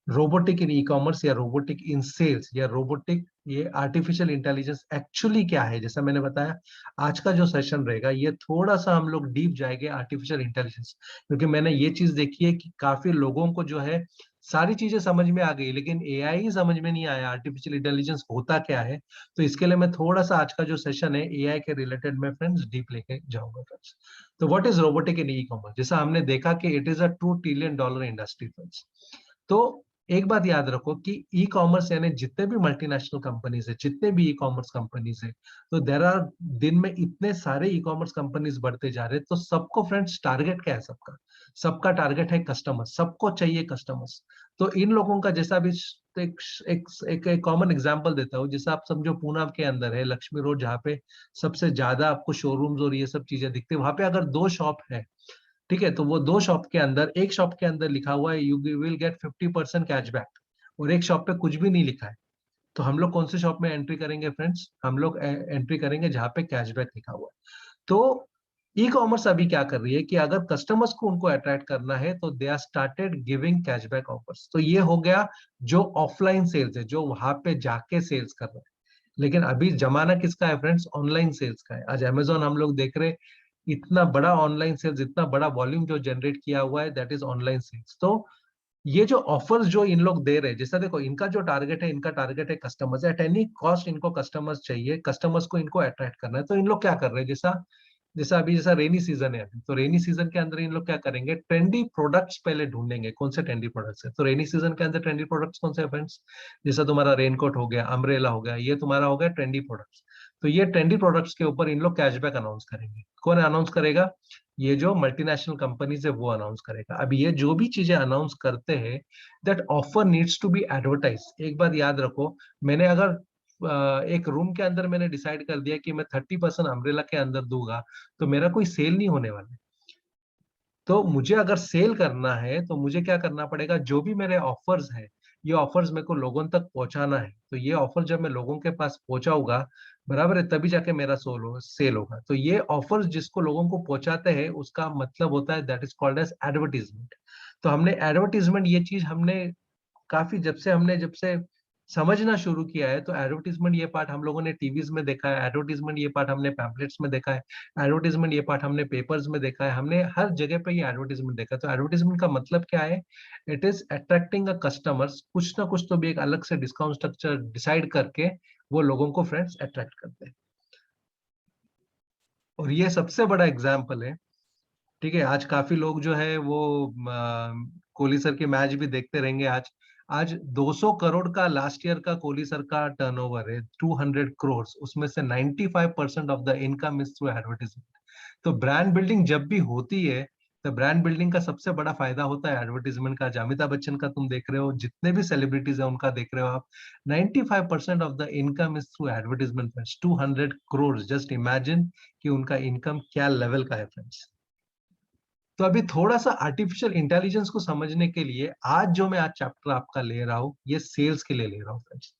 रोबोटिक इन ई कॉमर्स या रोबोटिक इन सेल्स या रोबोटिक, ये आर्टिफिशियल इंटेलिजेंस एक्चुअली क्या है। जैसा मैंने बताया, आज का जो सेशन रहेगा ये थोड़ा सा हम लोग डीप जाएंगे आर्टिफिशियल इंटेलिजेंस, क्योंकि मैंने ये चीज देखी है कि काफी लोगों को जो है सारी चीजें समझ में आ गई, लेकिन एआई ही समझ में नहीं आया आर्टिफिशियल इंटेलिजेंस होता क्या है। तो इसके लिए मैं थोड़ा सा आज का जो सेशन है एआई के रिलेटेड में फ्रेंड्स डीप लेके जाऊंगा फ्रेंड्स। तो what is robotic in e commerce, जैसा हमने देखा कि it is a $2 trillion industry friends. तो एक बात याद रखो कि ई कॉमर्स यानी जितने भी मल्टीनेशनल कंपनीज है, जितने भी ई कॉमर्स कंपनीज है, तो देर आर दिन में इतने सारे ई कॉमर्स कंपनीज बढ़ते जा रहे हैं, तो सबको फ्रेंड्स टारगेट क्या है? सबका सबका टारगेट है कस्टमर्स, सबको चाहिए कस्टमर्स। तो इन लोगों का जैसा भी एक एक कॉमन एग्जांपल देता हूँ, जैसे आप समझो पूना के अंदर है लक्ष्मी रोड, जहाँ पे सबसे ज्यादा आपको शोरूम्स और ये सब चीजें दिखती है, वहां पे अगर 2 शॉप है, ठीक है, तो वो 2 शॉप के अंदर, एक शॉप के अंदर लिखा हुआ है यू विल गेट 50% कैशबैक, और एक शॉप पे कुछ भी नहीं लिखा है, तो हम लोग कौन से शॉप में एंट्री करेंगे फ्रेंड्स? हम लोग एंट्री करेंगे जहाँ पे कैशबैक लिखा हुआ है। तो ई कॉमर्स अभी क्या कर रही है कि अगर कस्टमर्स को उनको अट्रैक्ट करना है, तो they are started giving cashback offers. तो ये हो गया जो ऑफलाइन सेल्स है, जो वहां पे जाके सेल्स कर रहे हैं। लेकिन अभी जमाना किसका है फ्रेंड्स? ऑनलाइन सेल्स का है। आज अमेजोन हम लोग देख रहे हैं, इतना बड़ा ऑनलाइन सेल्स, इतना बड़ा वॉल्यूम जो जनरेट किया हुआ है, दैट इज ऑनलाइन सेल्स। तो ये जो ऑफर्स जो इन लोग दे रहे हैं, जैसा देखो इनका जो टारगेट है, इनका टारगेट है कस्टमर्स, एट एनी कॉस्ट इनको कस्टमर्स चाहिए, कस्टमर्स को इनको अट्रैक्ट करना है। तो इन लोग क्या कर रहे हैं, जैसा जैसा अभी जैसा रेनी सीजन है अभी, तो रेनी सीजन के अंदर इन लोग क्या करेंगे, ट्रेंडी प्रोडक्ट्स पहले ढूंढेंगे, कौन से ट्रेंडी प्रोडक्ट्स है। तो रेनी सीजन के अंदर ट्रेंडी प्रोडक्ट्स कौन से है फ्रेंड्स? जैसा तुम्हारा रेनकोट हो गया, अम्ब्रेला हो गया, ये तुम्हारा हो गया ट्रेंडी प्रोडक्ट्स। तो ये ट्रेंडी प्रोडक्ट्स के ऊपर इन लोग कैशबैक अनाउंस करेंगे। कौन अनाउंस करेगा? ये जो मल्टीनेशनल कंपनीज है वो अनाउंस करेगा। अब ये जो भी चीजें अनाउंस करते हैं, that offer needs to be advertise. एक बात याद रखो, मैंने अगर एक रूम के अंदर मैंने डिसाइड कर दिया कि मैं 30% अम्ब्रेला के अंदर दूंगा, तो मेरा कोई सेल नहीं होने वाला है। तो मुझे अगर सेल करना है, तो मुझे क्या करना पड़ेगा, जो भी मेरे ऑफर्स है, ये ऑफर्स मेरे को लोगों तक पहुंचाना है। तो ये ऑफर जब मैं लोगों के पास पहुंचाऊंगा, बराबर है, तभी जाके मेरा सेल होगा। तो ये ऑफर्स जिसको लोगों को पहुंचाते हैं, उसका मतलब होता है that is called as advertisement. तो हमने एडवर्टीजमेंट, ये चीज हमने काफी जब से समझना शुरू किया है, तो एडवर्टीजमेंट ये पार्ट हम लोगों ने टीवीज में देखा है, एडवर्टीजमेंट ये पार्ट हमने पैम्पलेट्स में देखा है, एडवर्टीजमेंट ये पार्ट हमने पेपर्स में देखा है, हमने हर जगह पे ये एडवर्टीजमेंट देखा है। तो एडवर्टीजमेंट का मतलब क्या है? It is attracting a customers, कुछ ना कुछ तो भी एक अलग से डिस्काउंट स्ट्रक्चर डिसाइड करके वो लोगों को फ्रेंड्स अट्रैक्ट करते हैं। और ये सबसे बड़ा एग्जाम्पल है, ठीक है। आज काफी लोग जो है वो कोहली सर के मैच भी देखते रहेंगे। आज आज 200 करोड़ का लास्ट ईयर का कोहली सर का टर्नओवर है, 200 करोड़, उसमें से 95% of the income is through advertisement. तो ब्रांड बिल्डिंग जब भी होती है, तो ब्रांड बिल्डिंग का सबसे बड़ा फायदा होता है एडवर्टीजमेंट का। अमिताभ बच्चन का तुम देख रहे हो, जितने भी सेलिब्रिटीज है उनका देख रहे हो आप, 95% of the income is through advertisement friends. 200 crore, just imagine कि उनका इनकम क्या लेवल का है फ्रेंड्स। तो अभी थोड़ा सा आर्टिफिशियल इंटेलिजेंस को समझने के लिए आज जो मैं आज चैप्टर आपका ले रहा हूँ, ये सेल्स के लिए ले रहा हूँ फ्रेंड्स।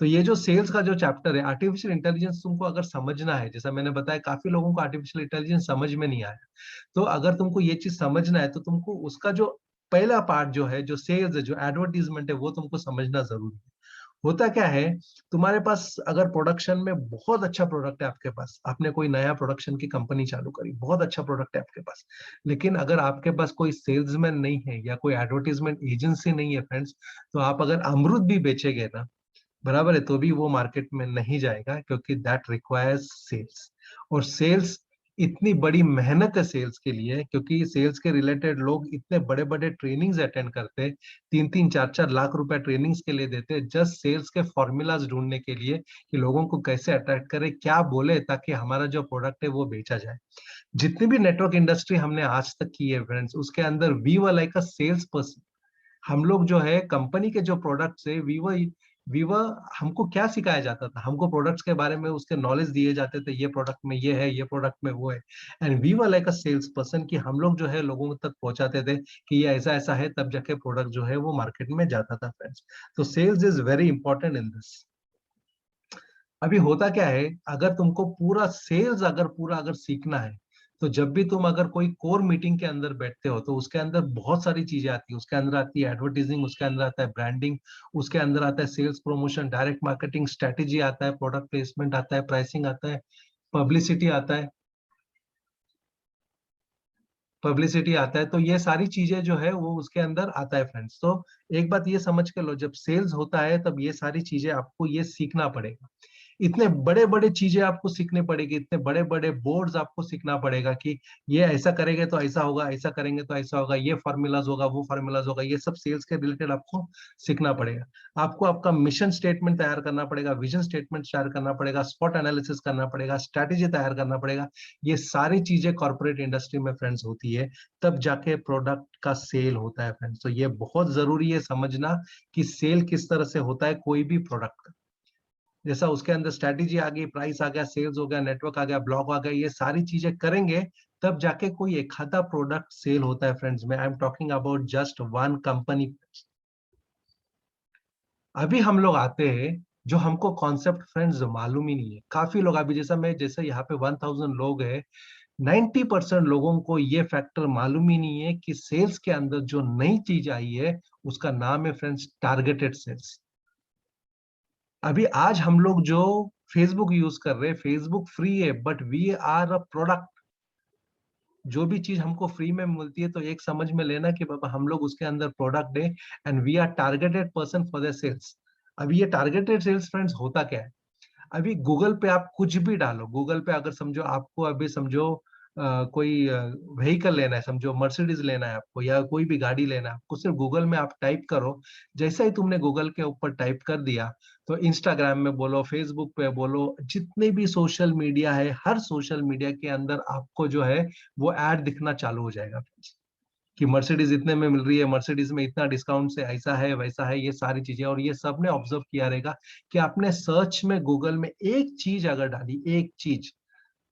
तो ये जो सेल्स का जो चैप्टर है, आर्टिफिशियल इंटेलिजेंस तुमको अगर समझना है, जैसा मैंने बताया काफी लोगों को आर्टिफिशियल इंटेलिजेंस समझ में नहीं आया, तो अगर तुमको ये चीज समझना है, तो तुमको उसका जो पहला पार्ट जो है, जो सेल्स है, जो एडवर्टीजमेंट है, वो तुमको समझना जरूरी है। होता क्या है, तुम्हारे पास अगर प्रोडक्शन में बहुत अच्छा प्रोडक्ट है, आपके पास आपने कोई नया प्रोडक्शन की कंपनी चालू करी, बहुत अच्छा प्रोडक्ट है आपके पास, लेकिन अगर आपके पास कोई सेल्समैन नहीं है या कोई एडवर्टीजमेंट एजेंसी नहीं है फ्रेंड्स, तो आप अगर अमरूद भी बेचेंगे ना, बराबर है, तो भी वो मार्केट में नहीं जाएगा, क्योंकि दैट रिक्वायर्स सेल्स। और सेल्स इतनी बड़ी मेहनत है सेल्स के लिए, क्योंकि सेल्स के रिलेटेड लोग इतने बड़े बड़े ट्रेनिंग्स अटेंड करते हैं, 3-3, 4-4 लाख रुपए ट्रेनिंग्स के लिए देते हैं, जस्ट सेल्स के फॉर्मूलाज ढूंढने के लिए कि लोगों को कैसे अट्रैक्ट करें, क्या बोले ताकि हमारा जो प्रोडक्ट है वो बेचा जाए। जितनी भी नेटवर्क इंडस्ट्री हमने आज तक की है फ्रेंड्स, उसके अंदर we were like a sales person. हम लोग जो है कंपनी के जो प्रोडक्ट्स है, वीवर हमको क्या सिखाया जाता था, हमको प्रोडक्ट्स के बारे में उसके नॉलेज दिए जाते थे, ये प्रोडक्ट में ये है, ये प्रोडक्ट में वो है, and we were like a sales person, कि हम लोग जो है लोगों तक पहुंचाते थे कि ये ऐसा ऐसा है, तब जाके प्रोडक्ट जो है वो मार्केट में जाता था फ्रेंड्स। तो sales is very important in this. अभी होता क्या है, अगर तुमको पूरा सेल्स अगर सीखना है, तो जब भी तुम अगर कोई कोर मीटिंग के अंदर बैठते हो, तो उसके अंदर बहुत सारी चीजें आती है। उसके अंदर आती है एडवर्टीजिंग, उसके अंदर आता है ब्रांडिंग, उसके अंदर आता है sales promotion, direct marketing strategy आता है, प्रोडक्ट प्लेसमेंट आता है, प्राइसिंग आता है, पब्लिसिटी आता है, तो ये सारी चीजें जो है वो उसके अंदर आता है फ्रेंड्स। तो एक बात ये समझ के लो, जब सेल्स होता है तब ये सारी चीजें आपको ये सीखना पड़ेगा। इतने बड़े बड़े चीजें आपको सीखने पड़ेगी, इतने बड़े बड़े बोर्ड्स आपको सीखना पड़ेगा कि ये ऐसा करेंगे तो ऐसा होगा, ऐसा करेंगे तो ऐसा होगा, ये फॉर्मूलाज होगा, वो फॉर्मूलाज होगा, ये सब सेल्स के रिलेटेड आपको सीखना पड़ेगा। आपको आपका मिशन स्टेटमेंट तैयार करना पड़ेगा, विजन स्टेटमेंट तैयार करना पड़ेगा, स्पॉट एनालिसिस करना पड़ेगा, स्ट्रैटेजी तैयार करना पड़ेगा। ये सारी चीजें कॉर्पोरेट इंडस्ट्री में फ्रेंड्स होती है, तब जाके प्रोडक्ट का सेल होता है फ्रेंड्स। तो ये बहुत जरूरी है समझना कि सेल किस तरह से होता है कोई भी प्रोडक्ट का। जैसा उसके अंदर स्ट्रैटेजी आ गई, प्राइस आ गया, सेल्स हो गया, नेटवर्क आ गया, ब्लॉग आ गया, ये सारी चीजें करेंगे तब जाके कोई एक आधा प्रोडक्ट सेल होता है फ्रेंड्स। में I am talking about just one company. अभी हम लोग आते हैं जो हमको कॉन्सेप्ट फ्रेंड्स मालूम ही नहीं है। काफी लोग अभी जैसे यहाँ पे 1000 लोग हैं, 90% लोगों को ये फैक्टर मालूम ही नहीं है कि सेल्स के अंदर जो नई चीज आई है उसका नाम है फ्रेंड्स टारगेटेड सेल्स। अभी आज हम लोग जो फेसबुक यूज कर रहे हैं, फेसबुक फ्री है, but we are a product. जो भी चीज हमको फ्री में मिलती है तो एक समझ में लेना कि बाबा हम लोग उसके अंदर प्रोडक्ट है, and we are targeted person for the sales. अभी ये टारगेटेड सेल्स फ्रेंड्स होता क्या है? अभी गूगल पे आप कुछ भी डालो, गूगल पे अगर समझो आपको अभी समझो कोई व्हीकल लेना है, समझो मर्सिडीज लेना है आपको, या कोई भी गाड़ी लेना है आपको, सिर्फ गूगल में आप टाइप करो। जैसा ही तुमने गूगल के ऊपर टाइप कर दिया तो इंस्टाग्राम में बोलो, फेसबुक पे बोलो, जितने भी सोशल मीडिया है, हर सोशल मीडिया के अंदर आपको जो है वो ऐड दिखना चालू हो जाएगा कि मर्सिडीज इतने में मिल रही है, मर्सिडीज में इतना डिस्काउंट से, ऐसा है वैसा है, ये सारी चीजें। और ये सबने ऑब्जर्व किया रहेगा कि आपने सर्च में गूगल में एक चीज अगर डाली, एक चीज,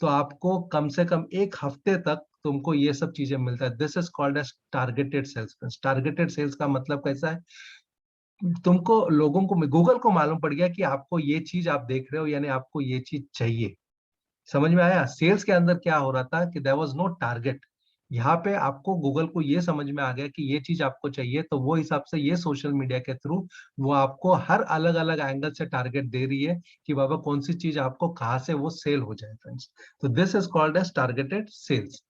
तो आपको कम से कम एक हफ्ते तक तुमको ये सब चीजें मिलता है। This is called as targeted sales. Targeted sales का मतलब कैसा है? तुमको लोगों को, गूगल को मालूम पड़ गया कि आपको ये चीज आप देख रहे हो, यानी आपको ये चीज चाहिए। समझ में आया? सेल्स के अंदर क्या हो रहा था कि देयर वाज नो टारगेट। यहाँ पे आपको गूगल को ये समझ में आ गया कि ये चीज आपको चाहिए, तो वो हिसाब से ये सोशल मीडिया के थ्रू वो आपको हर अलग अलग एंगल से टारगेट दे रही है कि बाबा कौन सी चीज आपको कहाँ से वो सेल हो जाए फ्रेंड्स। तो this is called as targeted sales.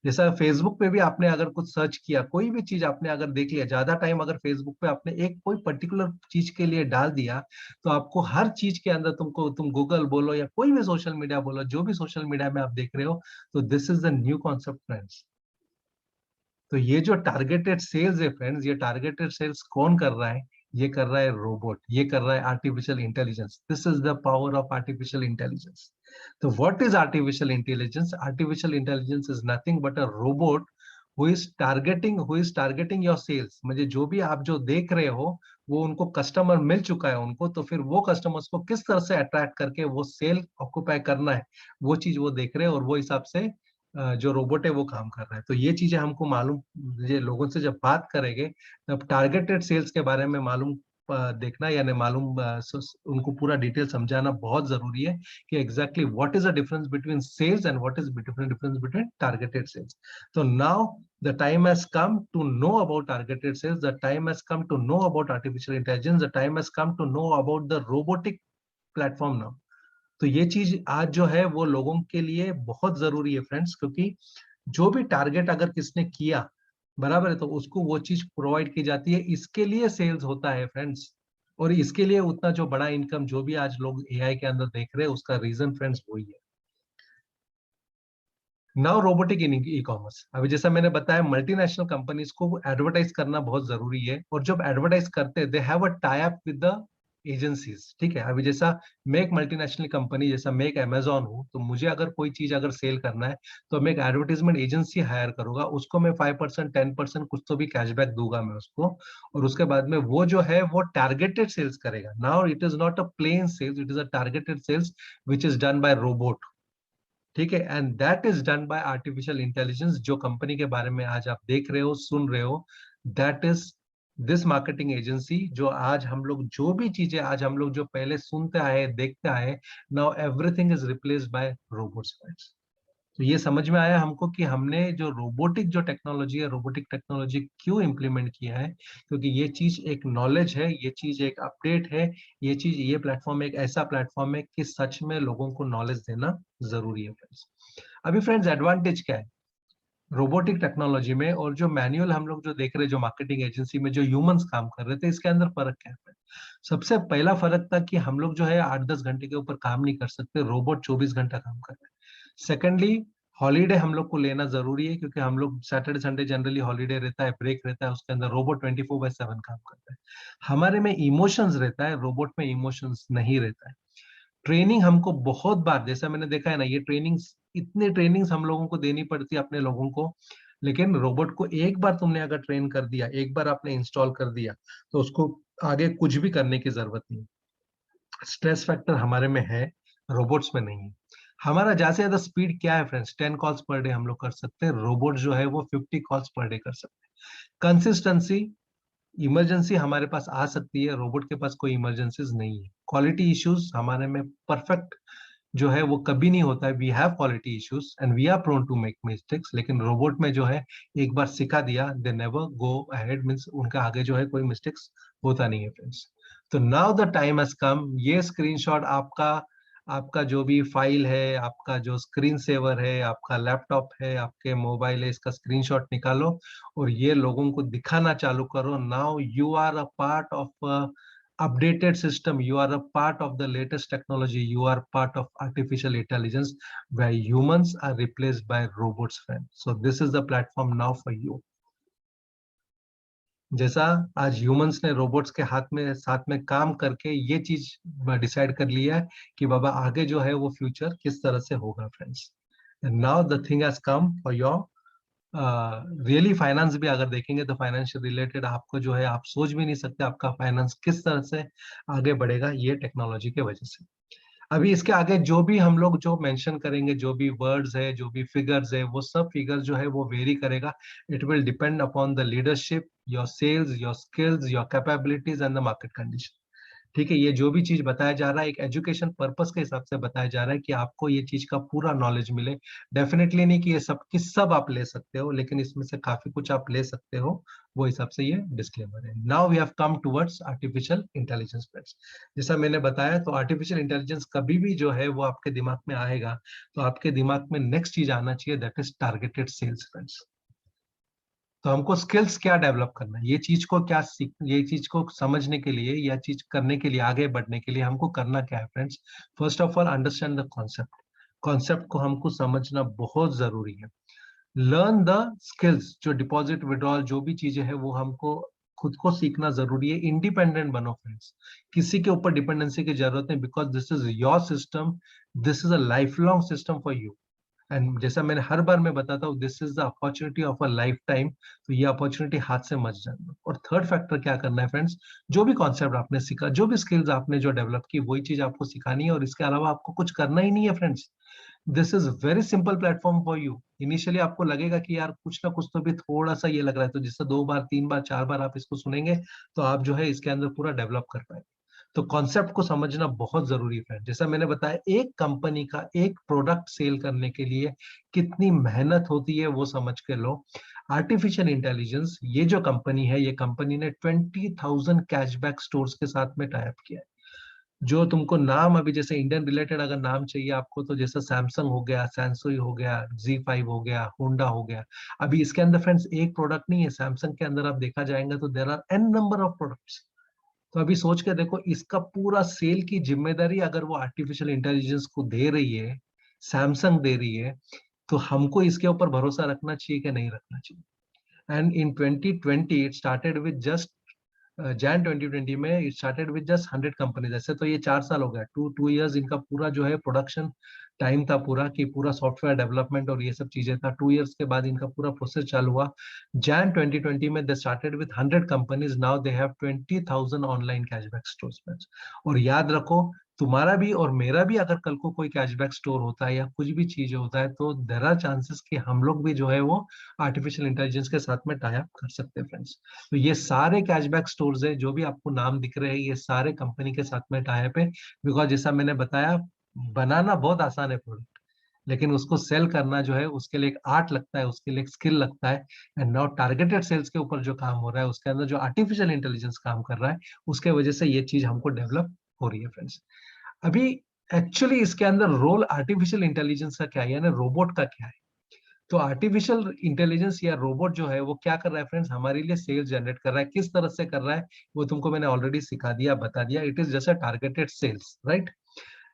जैसा फेसबुक पे भी आपने अगर कुछ सर्च किया, कोई भी चीज आपने अगर देख लिया, ज्यादा टाइम अगर फेसबुक पे आपने एक कोई पर्टिकुलर चीज के लिए डाल दिया, तो आपको हर चीज के अंदर तुम गूगल बोलो या कोई भी सोशल मीडिया बोलो, जो भी सोशल मीडिया में आप देख रहे हो, तो this is the new concept friends. तो ये जो टारगेटेड सेल्स है फ्रेंड्स, ये टारगेटेड सेल्स कौन कर रहा है? ये कर रहा है रोबोट, ये कर रहा है artificial intelligence. This is the power of artificial intelligence. तो what is artificial intelligence? Artificial intelligence is nothing but a robot who is targeting your sales. म्हणजे जो भी आप जो देख रहे हो वो उनको कस्टमर मिल चुका है उनको, तो फिर वो कस्टमर्स को किस तरह से अट्रैक्ट करके वो सेल ऑक्युपाई करना है, वो चीज वो देख रहे हैं, और वो हिसाब से जो रोबोट है वो काम कर रहा है। तो ये चीजें हमको मालूम, ये लोगों से जब बात करेंगे तब टारगेटेड सेल्स के बारे में मालूम देखना, यानी मालूम उनको पूरा डिटेल समझाना बहुत जरूरी है कि exactly what is the difference between sales and what is difference between targeted sales. तो now the time has come to know about targeted sales, the time has come to know about artificial intelligence, the time has come to know about the robotic platform now. तो ये चीज आज जो है वो लोगों के लिए बहुत जरूरी है फ्रेंड्स, क्योंकि जो भी टारगेट अगर किसने किया, बराबर है, तो उसको वो चीज प्रोवाइड की जाती है। इसके लिए सेल्स होता है फ्रेंड्स, और इसके लिए उतना जो बड़ा इनकम जो भी आज लोग एआई के अंदर देख रहे हैं, उसका रीजन फ्रेंड्स वही है। नाउ रोबोटिक इन ई कॉमर्स। अभी जैसा मैंने बताया, मल्टीनेशनल कंपनीज को एडवर्टाइज करना बहुत जरूरी है, और जब एडवर्टाइज करते हैं they have a tie up with the agencies. ठीक है, अभी जैसा मैं एक मल्टीनेशनल कंपनी, जैसा मैं एक अमेजोन हूँ, तो मुझे अगर कोई चीज अगर सेल करना है तो मैं एक एडवर्टाइजमेंट एजेंसी हायर करूंगा, उसको मैं 5% 10% कुछ तो भी कैशबैक दूंगा मैं उसको, और उसके बाद में वो जो है वो टारगेटेड सेल्स करेगा। Now it is not a plain sales, it is a targeted sales which is done by robot. ठीक है, and that is done by artificial intelligence. जो कंपनी के बारे में आज आप देख रहे हो, सुन रहे हो, that is this marketing agency. जो आज हम लोग जो भी चीजें आज हम लोग जो पहले सुनते आए, देखते आए, now everything is replaced by robots. तो ये समझ में आया हमको कि हमने जो रोबोटिक जो टेक्नोलॉजी है, रोबोटिक टेक्नोलॉजी क्यों इम्प्लीमेंट किया है, क्योंकि ये चीज एक नॉलेज है, ये चीज एक अपडेट है, ये चीज, ये प्लेटफॉर्म एक ऐसा प्लेटफॉर्म है कि सच में लोगों को नॉलेज देना जरूरी है फ्रेंड्स। अभी फ्रेंड्स एडवांटेज क्या है? रोबोटिक टेक्नोलॉजी में और जो मैनुअल हम लोग जो देख रहे हैं, जो मार्केटिंग एजेंसी में जो ह्यूमंस काम कर रहे थे, इसके अंदर फर्क क्या है? सबसे पहला फर्क था कि हम लोग जो है 8-10 घंटे के ऊपर काम नहीं कर सकते, रोबोट 24 घंटा काम कर रहे हैं। सेकेंडली, हॉलीडे हम लोग को लेना जरूरी है, क्योंकि हम लोग सैटरडे संडे जनरली हॉलीडे रहता है, ब्रेक रहता है, उसके अंदर रोबोट 24/7 काम करता है। हमारे में इमोशंस रहता है, रोबोट में इमोशंस नहीं रहता है। ट्रेनिंग हमको बहुत बार, जैसा मैंने देखा है ना, ये ट्रेनिंग्स, इतने ट्रेनिंग्स हम लोगों को देनी पड़ती है अपने लोगों को, लेकिन रोबोट को एक बार तुमने अगर ट्रेन कर दिया, एक बार आपने इंस्टॉल कर दिया, तो उसको आगे कुछ भी करने की जरूरत नहीं। स्ट्रेस फैक्टर हमारे में है, रोबोट्स में नहीं है। हमारा ज्यादा से ज्यादा स्पीड क्या है फ्रेंड्स? 10 कॉल्स पर डे हम लोग कर सकते हैं, रोबोट जो है वो 50 कॉल्स पर डे कर सकते हैं। कंसिस्टेंसी, इमरजेंसी हमारे पास आ सकती है, रोबोट के पास कोई इमरजेंसीज नहीं है। क्वालिटी इश्यूज हमारे में परफेक्ट जो है वो कभी नहीं होता है, we have quality issues and we are prone to make mistakes, लेकिन रोबोट में जो है एक बार सिखा दिया, they never go ahead, means उनका आगे जो है कोई मिस्टेक्स होता नहीं है फ्रेंड्स। तो now the time has come, ये स्क्रीनशॉट आपका, आपका जो भी फाइल है, आपका जो स्क्रीन सेवर है, आपका लैपटॉप है, आपके मोबाइल है, इसका स्क्रीनशॉट निकालो और ये लोगों को दिखाना चालू करो। Now you are a part of updated system, you are a part of the latest technology, you are part of artificial intelligence, where humans are replaced by robots, friend. So this is the platform now for you. जैसा आज humans ने robots के हाथ में साथ में काम करके ये चीज डिसाइड कर लिया है कि बाबा आगे जो है वो फ्यूचर किस तरह से होगा friends. And now the thing has come for your really finance भी अगर देखेंगे तो फाइनेंशियल रिलेटेड आपको जो है, आप सोच भी नहीं सकते आपका फाइनेंस किस तरह से आगे बढ़ेगा ये टेक्नोलॉजी के वजह से। अभी इसके आगे जो भी हम लोग जो मेंशन करेंगे, जो भी वर्ड्स है, जो भी फिगर्स है, वो सब फिगर्स जो है वो वेरी करेगा। It will depend upon the leadership, your sales, your skills, your capabilities and the market condition. ठीक है, ये जो भी चीज बताया जा रहा है एक एजुकेशन पर्पस के हिसाब से बताया जा रहा है कि आपको ये चीज का पूरा नॉलेज मिले। डेफिनेटली नहीं कि ये सब की सब आप ले सकते हो, लेकिन इसमें से काफी कुछ आप ले सकते हो, वो हिसाब से ये डिस्क्लेमर है। Now we have come towards artificial intelligence friends. जैसा मैंने बताया, तो आर्टिफिशियल इंटेलिजेंस कभी भी जो है वो आपके दिमाग में आएगा, तो आपके दिमाग में नेक्स्ट चीज आना चाहिए, that is targeted sales friends. तो हमको स्किल्स क्या डेवलप करना है, ये चीज को क्या सीख, ये चीज को समझने के लिए या चीज करने के लिए, आगे बढ़ने के लिए हमको करना क्या है friends? First of all understand the concept. Concept को हमको समझना बहुत जरूरी है। लर्न द स्किल्स, जो डिपॉजिट विड्रॉल जो भी चीजें हैं वो हमको खुद को सीखना जरूरी है। इंडिपेंडेंट बनो फ्रेंड्स, किसी के ऊपर डिपेंडेंसी की जरूरत नहीं, because this is your system, this is a life long system for you. And जैसा मैंने हर बार मैं बताता हूँ, this is the opportunity of a life time, तो ये अपॉर्चुनिटी हाथ से मत जाना। और थर्ड फैक्टर क्या करना है फ्रेंड्स? जो भी कॉन्सेप्ट आपने सीखा, जो भी स्किल्स आपने जो डेवलप की, वही चीज आपको सिखानी है और इसके अलावा आपको कुछ करना ही नहीं है friends. This is very simple platform for you. Initially आपको लगेगा कि यार कुछ ना कुछ तो भी थोड़ा सा ये लग रहा है, तो जिससे 2 बार 3 बार 4 बार आप इसको सुनेंगे तो आप जो है इसके अंदर पूरा डेवलप कर पाएंगे। तो कॉन्सेप्ट को समझना बहुत जरूरी है फ्रेंड। जैसा मैंने बताया, एक कंपनी का एक प्रोडक्ट सेल करने के लिए कितनी मेहनत होती है वो समझ के लो। आर्टिफिशियल इंटेलिजेंस, ये जो कंपनी है, ये कंपनी ने 20,000 कैशबैक स्टोर्स के साथ में टाई अप किया है। जो तुमको नाम अभी जैसे इंडियन रिलेटेड अगर नाम चाहिए आपको, तो जैसे सैमसंग हो गया, सैमसंग हो गया, Z5 हो गया, होंडा हो गया। अभी इसके अंदर फ्रेंड्स एक प्रोडक्ट नहीं है, सैमसंग के अंदर आप देखा जाएंगे तो there are an number of products. तो अभी सोच के देखो, इसका पूरा सेल की जिम्मेदारी अगर वो आर्टिफिशियल इंटेलिजेंस को दे रही है, सैमसंग दे रही है, तो हमको इसके ऊपर भरोसा रखना चाहिए कि नहीं रखना चाहिए। And in 2020 it started with just Jain 2020 में it started with just 100 companies. ऐसे तो ये 4 साल हो गया, टू ईयर्स इनका पूरा जो है प्रोडक्शन टाइम था पूरा, कि पूरा सॉफ्टवेयर डेवलपमेंट और ये सब चीजें था। 2 ईयर्स के बाद इनका पूरा प्रोसेस चालू हुआ। जैन 2020 में they started with 100 companies, now they have 20,000 online cashback stores. और याद रखो, तुम्हारा भी और मेरा भी अगर कल को कोई कैशबैक स्टोर होता है या कुछ भी चीज होता है, तो देर आर चांसेस कि हम लोग भी जो है वो आर्टिफिशियल इंटेलिजेंस के साथ में टाई अप कर सकते हैं फ्रेंड्स। तो ये सारे कैशबैक स्टोर्स है, जो भी आपको नाम दिख रहे हैं, ये सारे कंपनी के साथ में टाई अप है। बिकॉज जैसा मैंने बताया, बनाना बहुत आसान है प्रोडक्ट, लेकिन उसको सेल करना जो है उसके लिए एक आर्ट लगता है, उसके लिए एक स्किल लगता है। एंड नाउ टारगेटेड सेल्स के ऊपर जो काम हो रहा है, उसके अंदर जो आर्टिफिशियल इंटेलिजेंस काम कर रहा है, उसके वजह से ये चीज हमको डेवलप हो रही है फ्रेंड्स। अभी एक्चुअली इसके अंदर रोल आर्टिफिशियल इंटेलिजेंस का क्या है, यानी रोबोट का क्या है? तो आर्टिफिशियल इंटेलिजेंस या रोबोट जो है वो क्या कर रहा है फ्रेंड्स, हमारे लिए सेल्स जनरेट कर रहा है। किस तरह से कर रहा है वो तुमको मैंने ऑलरेडी सिखा दिया, बता दिया। It is just a targeted sales, right.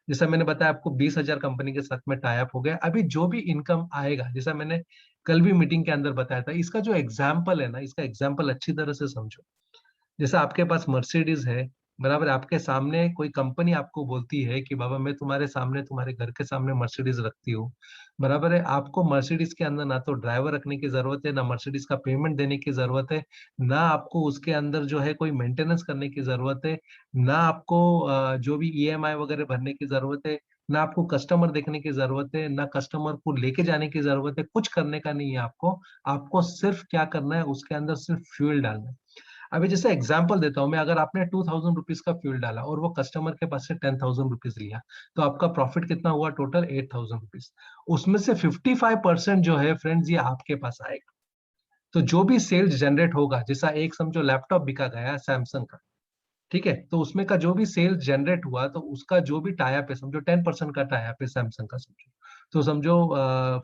जैसा मैंने बताया आपको 20,000 कंपनी के साथ में टाई अप हो गया। अभी जो भी इनकम आएगा, जैसा मैंने कल भी मीटिंग के अंदर बताया था, इसका जो एग्जाम्पल है ना, इसका एग्जाम्पल अच्छी तरह से समझो। जैसा आपके पास मर्सिडीज है, बराबर, आपके सामने कोई कंपनी आपको बोलती है कि बाबा मैं तुम्हारे सामने, तुम्हारे घर के सामने मर्सिडीज रखती हूँ, बराबर है। आपको मर्सिडीज के अंदर ना तो ड्राइवर रखने की जरूरत है, ना मर्सिडीज का पेमेंट देने की जरूरत है, ना आपको उसके अंदर जो है कोई मेंटेनेंस करने की जरूरत है, ना आपको जो भी ईएमआई वगैरह भरने की जरूरत है, ना आपको कस्टमर देखने की जरूरत है, ना कस्टमर को लेके जाने की जरूरत है, कुछ करने का नहीं है आपको। आपको सिर्फ क्या करना है, उसके अंदर सिर्फ फ्यूल डालना है। अभी जैसे एग्जांपल देता हूं मैं, अगर आपने 2,000 रुपीज का फ्यूल डाला और वो कस्टमर के पास से 10,000 रुपीज लिया, तो आपका प्रॉफिट कितना हुआ, टोटल 8,000 रुपीज। उसमें से 55% जो है फ्रेंड्स ये आपके पास आएगा। तो जो भी सेल्स जनरेट होगा, जैसा एक समझो लैपटॉप बिका गया सैमसंग का, ठीक है, तो उसमें का जो भी सेल्स जनरेट हुआ, तो उसका जो भी टाइप है, समझो 10% का टाइप है सैमसंग का, समझो तो समझो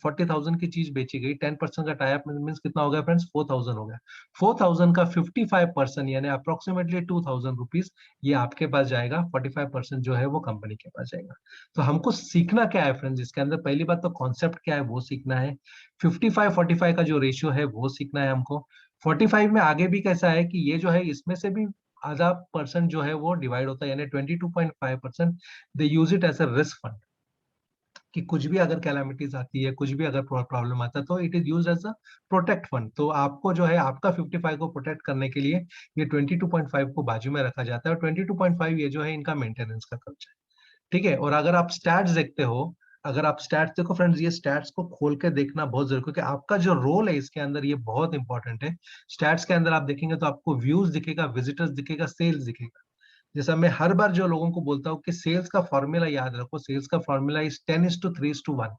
40,000 की चीज बेची गई, 10% का टाइप मीन कितना हो गया फ्रेंड्स, 4,000 हो गया। 4,000 का 55% यानी अप्रोक्सीमेटली 2,000 रुपीज ये आपके पास जाएगा, 45% जो है वो कंपनी के पास जाएगा। तो हमको सीखना क्या है फ्रेंड्स इसके अंदर, पहली बात तो कॉन्सेप्ट क्या है वो सीखना है। 55-45 का जो रेशियो है वो सीखना है हमको। 45 में आगे भी कैसा है कि ये जो है इसमें से भी आधा परसेंट जो है वो डिवाइड होता है, यानी 22.5% they use it as a risk fund, कि कुछ भी अगर कैलामिटीज आती है, कुछ भी अगर प्रॉब्लम आता है, तो it is use as a protect fund. तो आपको जो है आपका 55 को प्रोटेक्ट करने के लिए ये 22.5 को बाजू में रखा जाता है, और 22.5 ये जो है इनका मेंटेनेंस का खर्चा है, ठीक है। और अगर आप स्टैट्स देखते हो, अगर आप स्टैट्स देखो फ्रेंड्स, ये स्टैट्स को खोल के देखना बहुत जरूरी, क्योंकि आपका जो रोल है इसके अंदर ये बहुत इंपॉर्टेंट है। स्टैट्स के अंदर आप देखेंगे तो आपको व्यूज दिखेगा, विजिटर्स दिखेगा, सेल्स दिखेगा। जैसा मैं हर बार जो लोगों को बोलता हूँ कि सेल्स का फॉर्मूला याद रखो, सेल्स का फॉर्मूला इज 10:3:1।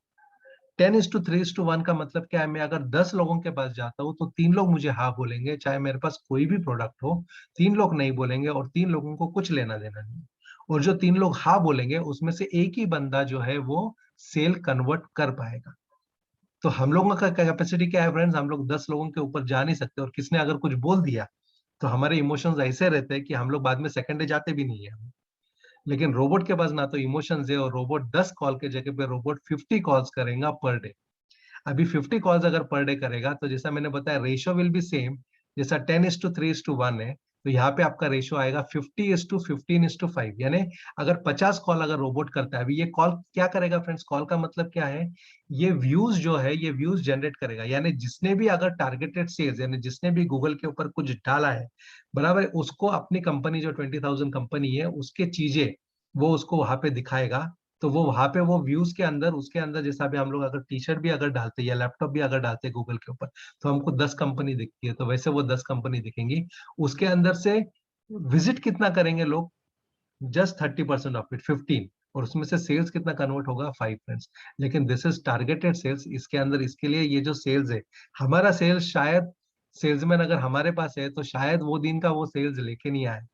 10:3:1 का मतलब क्या है, मैं अगर 10 लोगों के पास जाता हूँ तो 3 लोग मुझे हाँ बोलेंगे, चाहे मेरे पास कोई भी प्रोडक्ट हो। 3 लोग नहीं बोलेंगे, और 3 लोगों को कुछ लेना देना नहीं। और जो 3 लोग हाँ बोलेंगे उसमें से एक ही बंदा जो है वो सेल कन्वर्ट कर पाएगा। तो हम लोगों का कैपेसिटी क्या है फ्रेंड्स, हम लोग 10 लोगों के ऊपर जा नहीं सकते, और किसने अगर कुछ बोल दिया तो हमारे इमोशंस ऐसे रहते हैं कि हम लोग बाद में सेकंड डे जाते भी नहीं है। लेकिन रोबोट के पास ना तो इमोशंस है, और रोबोट 10 कॉल के जगह पे रोबोट 50 कॉल्स करेगा पर डे। अभी 50 कॉल्स अगर पर डे करेगा, तो जैसा मैंने बताया रेशियो विल बी सेम। जैसा 10:3:1 है, तो यहाँ पे आपका रेशियो आएगा 50:15:5, यानी अगर 50 कॉल अगर रोबोट करता है, अभी ये कॉल क्या करेगा फ्रेंड्स, कॉल का मतलब क्या है, ये व्यूज जो है ये व्यूज जनरेट करेगा। यानी जिसने भी अगर टारगेटेड सेल्स, यानी जिसने भी गूगल के ऊपर कुछ डाला है, बराबर है, उसको अपनी कंपनी जो 20,000 कंपनी है उसके चीजें वो उसको वहां पे दिखाएगा। तो वो वहां पे वो व्यूज के अंदर, उसके अंदर जैसा भी हम लोग अगर टी शर्ट भी अगर डालते हैं या लैपटॉप भी अगर डालते हैं गूगल के ऊपर, तो हमको 10 कंपनी दिखती है, तो वैसे वो 10 कंपनी दिखेंगी। उसके अंदर से विजिट कितना करेंगे लोग, जस्ट 30% ऑफ इट, 15। और उसमें से सेल्स कितना कन्वर्ट होगा, 5 फ्रेंड्स। लेकिन दिस इज टारगेटेड सेल्स, इसके अंदर इसके लिए ये जो सेल्स है, हमारा सेल्स शायद, सेल्समैन अगर हमारे पास है तो शायद वो दिन का वो सेल्स लेके नहीं आए।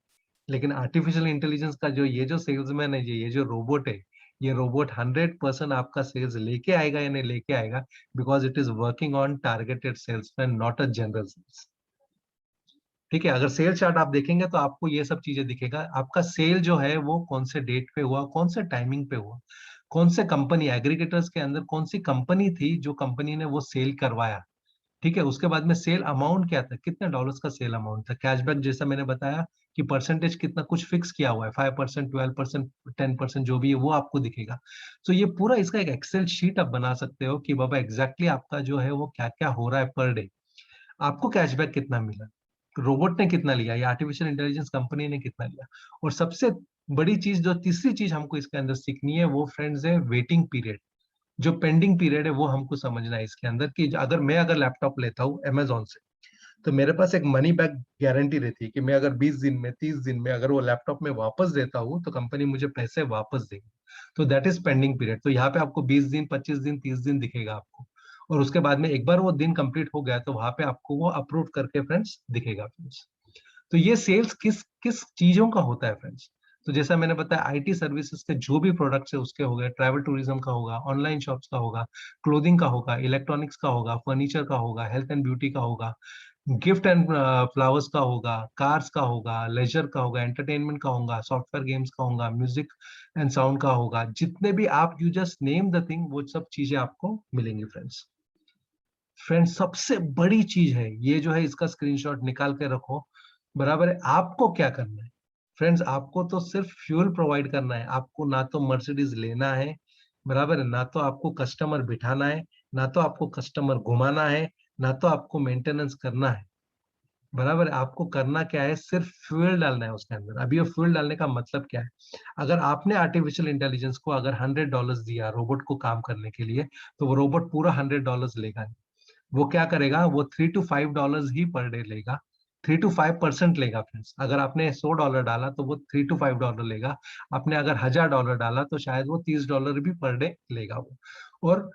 लेकिन आर्टिफिशियल इंटेलिजेंस का जो ये जो सेल्समैन है, ये जो रोबोट है, ये रोबोट 100% आपका सेल्स लेके आएगा या नहीं लेके आएगा, because it is working on targeted salesman, not a general sales. ठीक है, अगर सेल चार्ट आप देखेंगे तो आपको ये सब चीजें दिखेगा। आपका सेल जो है वो कौन से डेट पे हुआ, कौन से टाइमिंग पे हुआ, कौन से कंपनी एग्रीगेटर्स के अंदर कौन सी कंपनी थी जो कंपनी ने वो सेल करवाया। ठीक है, उसके बाद में सेल अमाउंट क्या था, कितने डॉलर्स का सेल अमाउंट था, कैशबैक जैसा मैंने बताया कि परसेंटेज कितना कुछ फिक्स किया हुआ है, 5%, 12%, 10% जो भी है वो आपको दिखेगा। तो ये पूरा इसका एक एक्सेल शीट आप बना सकते हो कि बाबा एग्जैक्टली आपका जो है वो क्या क्या हो रहा है पर डे, आपको कैशबैक कितना मिला, रोबोट ने कितना लिया, या आर्टिफिशियल इंटेलिजेंस कंपनी ने कितना लिया। और सबसे बड़ी चीज, जो तीसरी चीज हमको इसके अंदर सीखनी है वो फ्रेंड्स है वेटिंग पीरियड। जो पेंडिंग पीरियड है वो हमको समझना है इसके अंदर, कि अगर मैं अगर लैपटॉप लेता हूँ अमेजोन से, तो मेरे पास एक मनी बैक गारंटी रहती है कि मैं अगर 20 दिन में, 30 दिन में अगर वो लैपटॉप में वापस देता हूँ तो कंपनी मुझे पैसे वापस देगी। तो दैट इज पेंडिंग पीरियड। तो यहाँ पे आपको 20 दिन, 25 दिन, 30 दिन दिखेगा आपको। और उसके बाद में एक बार वो दिन कंप्लीट हो गया तो वहां पे आपको वो अप्रूव करके फ्रेंड्स दिखेगा फ्रेंड्स। तो ये सेल्स किस किस चीजों का होता है फ्रेंड्स, तो जैसा मैंने बताया आईटी सर्विसेज के जो भी प्रोडक्ट्स है उसके हो गए, ट्रैवल टूरिज्म का होगा, ऑनलाइन शॉप्स का होगा, क्लोथिंग का होगा, इलेक्ट्रॉनिक्स का होगा, फर्नीचर का होगा, हेल्थ एंड ब्यूटी का होगा, गिफ्ट एंड फ्लावर्स का होगा, कार्स का होगा, लेजर का होगा, एंटरटेनमेंट का होगा, सॉफ्टवेयर गेम्स का होगा, म्यूजिक एंड साउंड का होगा, जितने भी आप you just name the thing वो सब चीजें आपको मिलेंगी फ्रेंड्स। फ्रेंड्स सबसे बड़ी चीज है ये जो है, इसका स्क्रीनशॉट निकाल के रखो, बराबर है। आपको क्या करना है फ्रेंड्स, आपको तो सिर्फ फ्यूल प्रोवाइड करना है, आपको ना तो मर्सिडीज लेना है, बराबर है, ना तो आपको कस्टमर बिठाना है, ना तो आपको कस्टमर घुमाना है, ना तो आपको मेंटेनेंस करना है, बराबर है। आपको करना क्या है, सिर्फ फ्यूल डालना है उसके अंदर। अभी ये फ्यूल डालने का मतलब क्या है, अगर आपने आर्टिफिशियल इंटेलिजेंस को अगर $100 दिया रोबोट को काम करने के लिए, तो वो रोबोट पूरा $100 लेगा। वो क्या करेगा, वो $3 to $5 ही पर डे लेगा, 3 to 5% लेगा फ्रेंड्स। अगर आपने $100 डाला तो वो $3 to $5 लेगा, आपने अगर $1000 डाला तो शायद वो $30 भी पर डे लेगा वो। और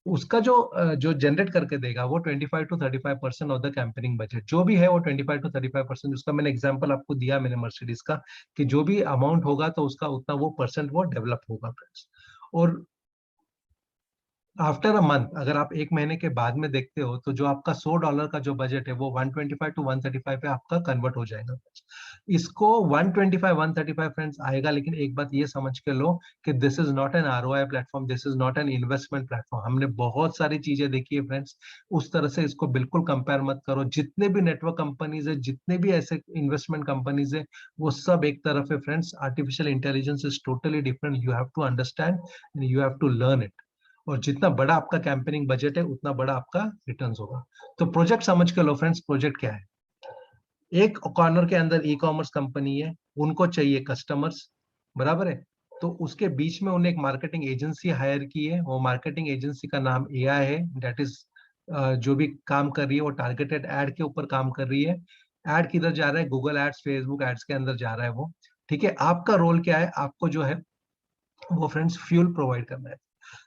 उसका जो जनरेट करके देगा वो 25 to 35% of the campaigning budget जो भी है, वो 25 to 35%। उसका मैंने एग्जांपल आपको दिया मैंने मर्सिडीज का, कि जो भी अमाउंट होगा तो उसका उतना वो परसेंट वो डेवलप होगा फ्रेंड्स। और आफ्टर अ मंथ, अगर आप एक महीने के बाद में देखते हो, तो जो आपका $100 का जो बजट है वो 125 to 135 पे आपका कन्वर्ट हो जाएगा। इसको 125 135 फ्रेंड्स आएगा, लेकिन एक बात ये समझ के लो कि this is not an ROI platform, this is not an investment platform. हमने बहुत सारी चीजें देखी है फ्रेंड्स, उस तरह से इसको बिल्कुल कंपेयर मत करो। जितने भी नेटवर्क कंपनीज है, जितने भी ऐसे इन्वेस्टमेंट कंपनीज है, वो सब एक तरफ है friends. Artificial intelligence is totally different, you have to understand and you have to learn it. और जितना बड़ा आपका कैंपेनिंग बजट है उतना बड़ा आपका रिटर्न्स होगा। तो प्रोजेक्ट समझ के लो फ्रेंड्स, प्रोजेक्ट क्या है। एक कॉर्नर के अंदर ई कॉमर्स कंपनी है, उनको चाहिए कस्टमर्स, बराबर है। तो उसके बीच में उन्हें एक मार्केटिंग एजेंसी हायर की है, वो मार्केटिंग एजेंसी का नाम एआई है, दैट इज जो भी काम कर रही है वो टारगेटेड एड के ऊपर काम कर रही है। एड किधर जा रहा है, गूगल एड्स, फेसबुक एड्स के अंदर जा रहा है वो। ठीक है, आपका रोल क्या है, आपको जो है वो फ्रेंड्स फ्यूल प्रोवाइड करना है।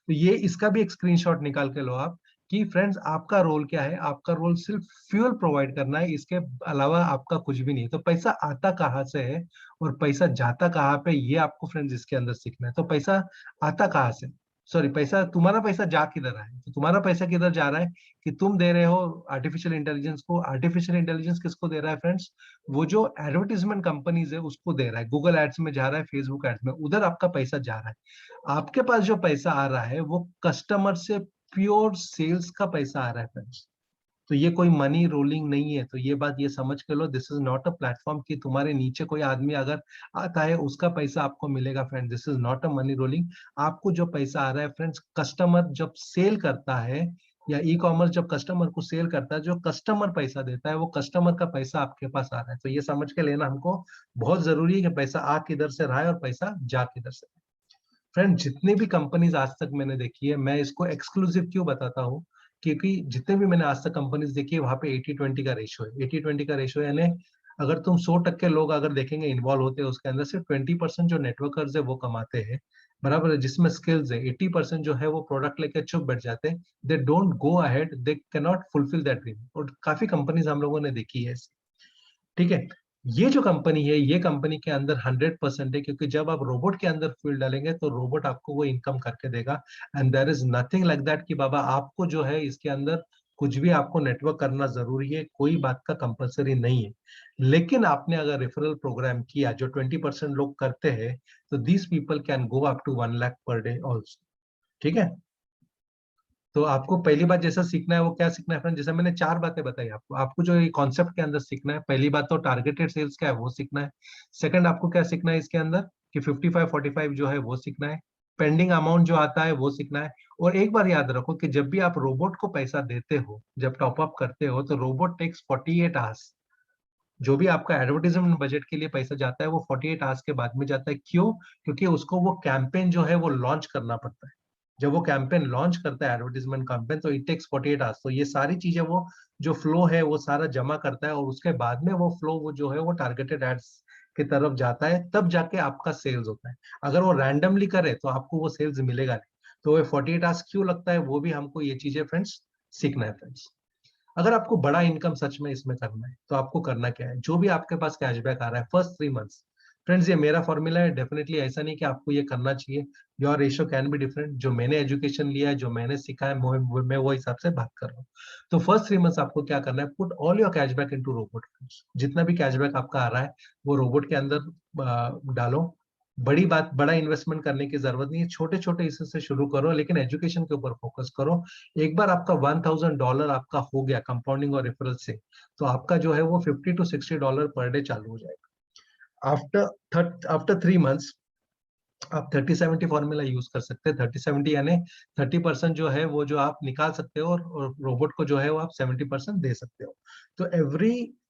तो ये इसका भी एक स्क्रीनशॉट निकाल के लो आप, कि फ्रेंड्स आपका रोल क्या है, आपका रोल सिर्फ फ्यूल प्रोवाइड करना है, इसके अलावा आपका कुछ भी नहीं है। तो पैसा आता कहाँ से है और पैसा जाता कहाँ पे, ये आपको फ्रेंड्स इसके अंदर सीखना है। तो पैसा आता कहाँ से, सॉरी, पैसा, तुम्हारा पैसा जा किधर रहा है, तो तुम्हारा पैसा किधर जा रहा है, कि तुम दे रहे हो आर्टिफिशियल इंटेलिजेंस को। आर्टिफिशियल इंटेलिजेंस किसको दे रहा है फ्रेंड्स, वो जो एडवर्टीजमेंट कंपनीज है उसको दे रहा है। गूगल एड्स में जा रहा है, फेसबुक एड्स में, उधर आपका पैसा जा रहा है। आपके पास जो पैसा आ रहा है वो कस्टमर से प्योर सेल्स का पैसा आ रहा है फ्रेंड्स। तो ये कोई मनी रोलिंग नहीं है। तो ये बात ये समझ के लो, this is not a platform कि तुम्हारे नीचे कोई आदमी अगर आता है उसका पैसा आपको मिलेगा friends, this is not a money rolling. आपको जो पैसा आ रहा है फ्रेंड्स, कस्टमर जब सेल करता है, या ई कॉमर्स जब कस्टमर को सेल करता है, जो कस्टमर पैसा देता है वो कस्टमर का पैसा आपके पास आ रहा है। तो ये समझ के लेना हमको बहुत जरूरी है कि पैसा आ किधर से रहा है और पैसा जा किधर से। फ्रेंड, जितने भी कंपनीज आज तक मैंने देखी है, मैं इसको एक्सक्लूसिव क्यों बताता हूँ, क्योंकि जितने भी मैंने आज तक कंपनीज देखी है वहां पे 80-20 का रेशो है। 80-20 का रेशो यानी अगर तुम 100% लोग अगर देखेंगे इन्वॉल्व होते हैं उसके अंदर, सिर्फ 20% जो नेटवर्कर्स है वो कमाते हैं, बराबर है, जिसमें स्किल्स है। 80% जो है वो प्रोडक्ट लेके चुप बैठ जाते हैं, they don't go ahead, they can not fulfil that dream. और काफी कंपनीज हम लोगों ने देखी है ऐसी। ठीक है, ये जो कंपनी है, ये कंपनी के अंदर 100% है, क्योंकि जब आप रोबोट के अंदर फील्ड डालेंगे तो रोबोट आपको वो इनकम करके देगा। And there is nothing like that कि बाबा आपको जो है इसके अंदर कुछ भी आपको नेटवर्क करना जरूरी है, कोई बात का कंपलसरी नहीं है। लेकिन आपने अगर रेफरल प्रोग्राम किया जो 20% लोग करते हैं, तो these people can go up to 1 lakh per day also. ठीक है, तो आपको पहली बात जैसा सीखना है वो क्या सीखना है फ्रेंड, जैसे मैंने 4 बातें बताई आपको, आपको जो ये कॉन्सेप्ट के अंदर सीखना है, पहली बात तो टारगेटेड सेल्स क्या है वो सीखना है। सेकंड, आपको क्या सीखना है इसके अंदर, कि 55-45 जो है वो सीखना है। पेंडिंग अमाउंट जो आता है वो सीखना है। और एक बार याद रखो कि जब भी आप रोबोट को पैसा देते हो, जब टॉप अप करते हो, तो रोबोट टेक्स 48 आवर्स। जो भी आपका एडवर्टीजमेंट बजट के लिए पैसा जाता है वो 48 आवर्स के बाद में जाता है। क्यों? क्योंकि उसको वो कैंपेन जो है वो लॉन्च करना पड़ता है। जब वो कैंपेन लॉन्च करता है, एडवर्टीजमेंट कैंपेन, तो इट टेक्स 48 आवर्स। तो ये सारी चीजें वो जो फ्लो है वो सारा जमा करता है, और उसके बाद में वो फ्लो वो जो है वो टारगेटेड एड्स की तरफ जाता है, तब जाके आपका सेल्स होता है। अगर वो रैंडमली करे तो आपको वो सेल्स मिलेगा नहीं। तो वो 48 आवर्स क्यों लगता है, वो भी हमको ये चीजें फ्रेंड्स सीखना है फ्रेंड्स। अगर आपको बड़ा इनकम सच में इसमें करना है, तो आपको करना क्या है, जो भी आपके पास कैशबैक आ रहा है फर्स्ट 3 मंथ्स, फ्रेंड्स ये मेरा फॉर्मूला है, डेफिनेटली ऐसा नहीं कि आपको ये करना चाहिए, your ratio can be different. जो मैंने एजुकेशन लिया है, जो मैंने सीखा है, मैं वो हिसाब से बात कर रहा हूँ। तो फर्स्ट 3 मंथ्स आपको क्या करना है, put all your cashback into robot. जितना भी कैशबैक आपका आ रहा है वो रोबोट के अंदर डालो। बड़ा इन्वेस्टमेंट करने की जरूरत नहीं है, छोटे छोटे इससे शुरू करो, लेकिन एजुकेशन के ऊपर फोकस करो। एक बार आपका $1000 आपका हो गया कंपाउंडिंग और रेफरल से, तो आपका जो है वो $50 to $60 पर डे चालू हो जाएगा। आफ्टर 3 मंथ्स आप 30-70 फॉर्मूला यूज कर सकते हैं। 30-70 यानी 30% जो है वो जो आप निकाल सकते हो, और रोबोट को जो है वो आप 70% दे सकते हो। तो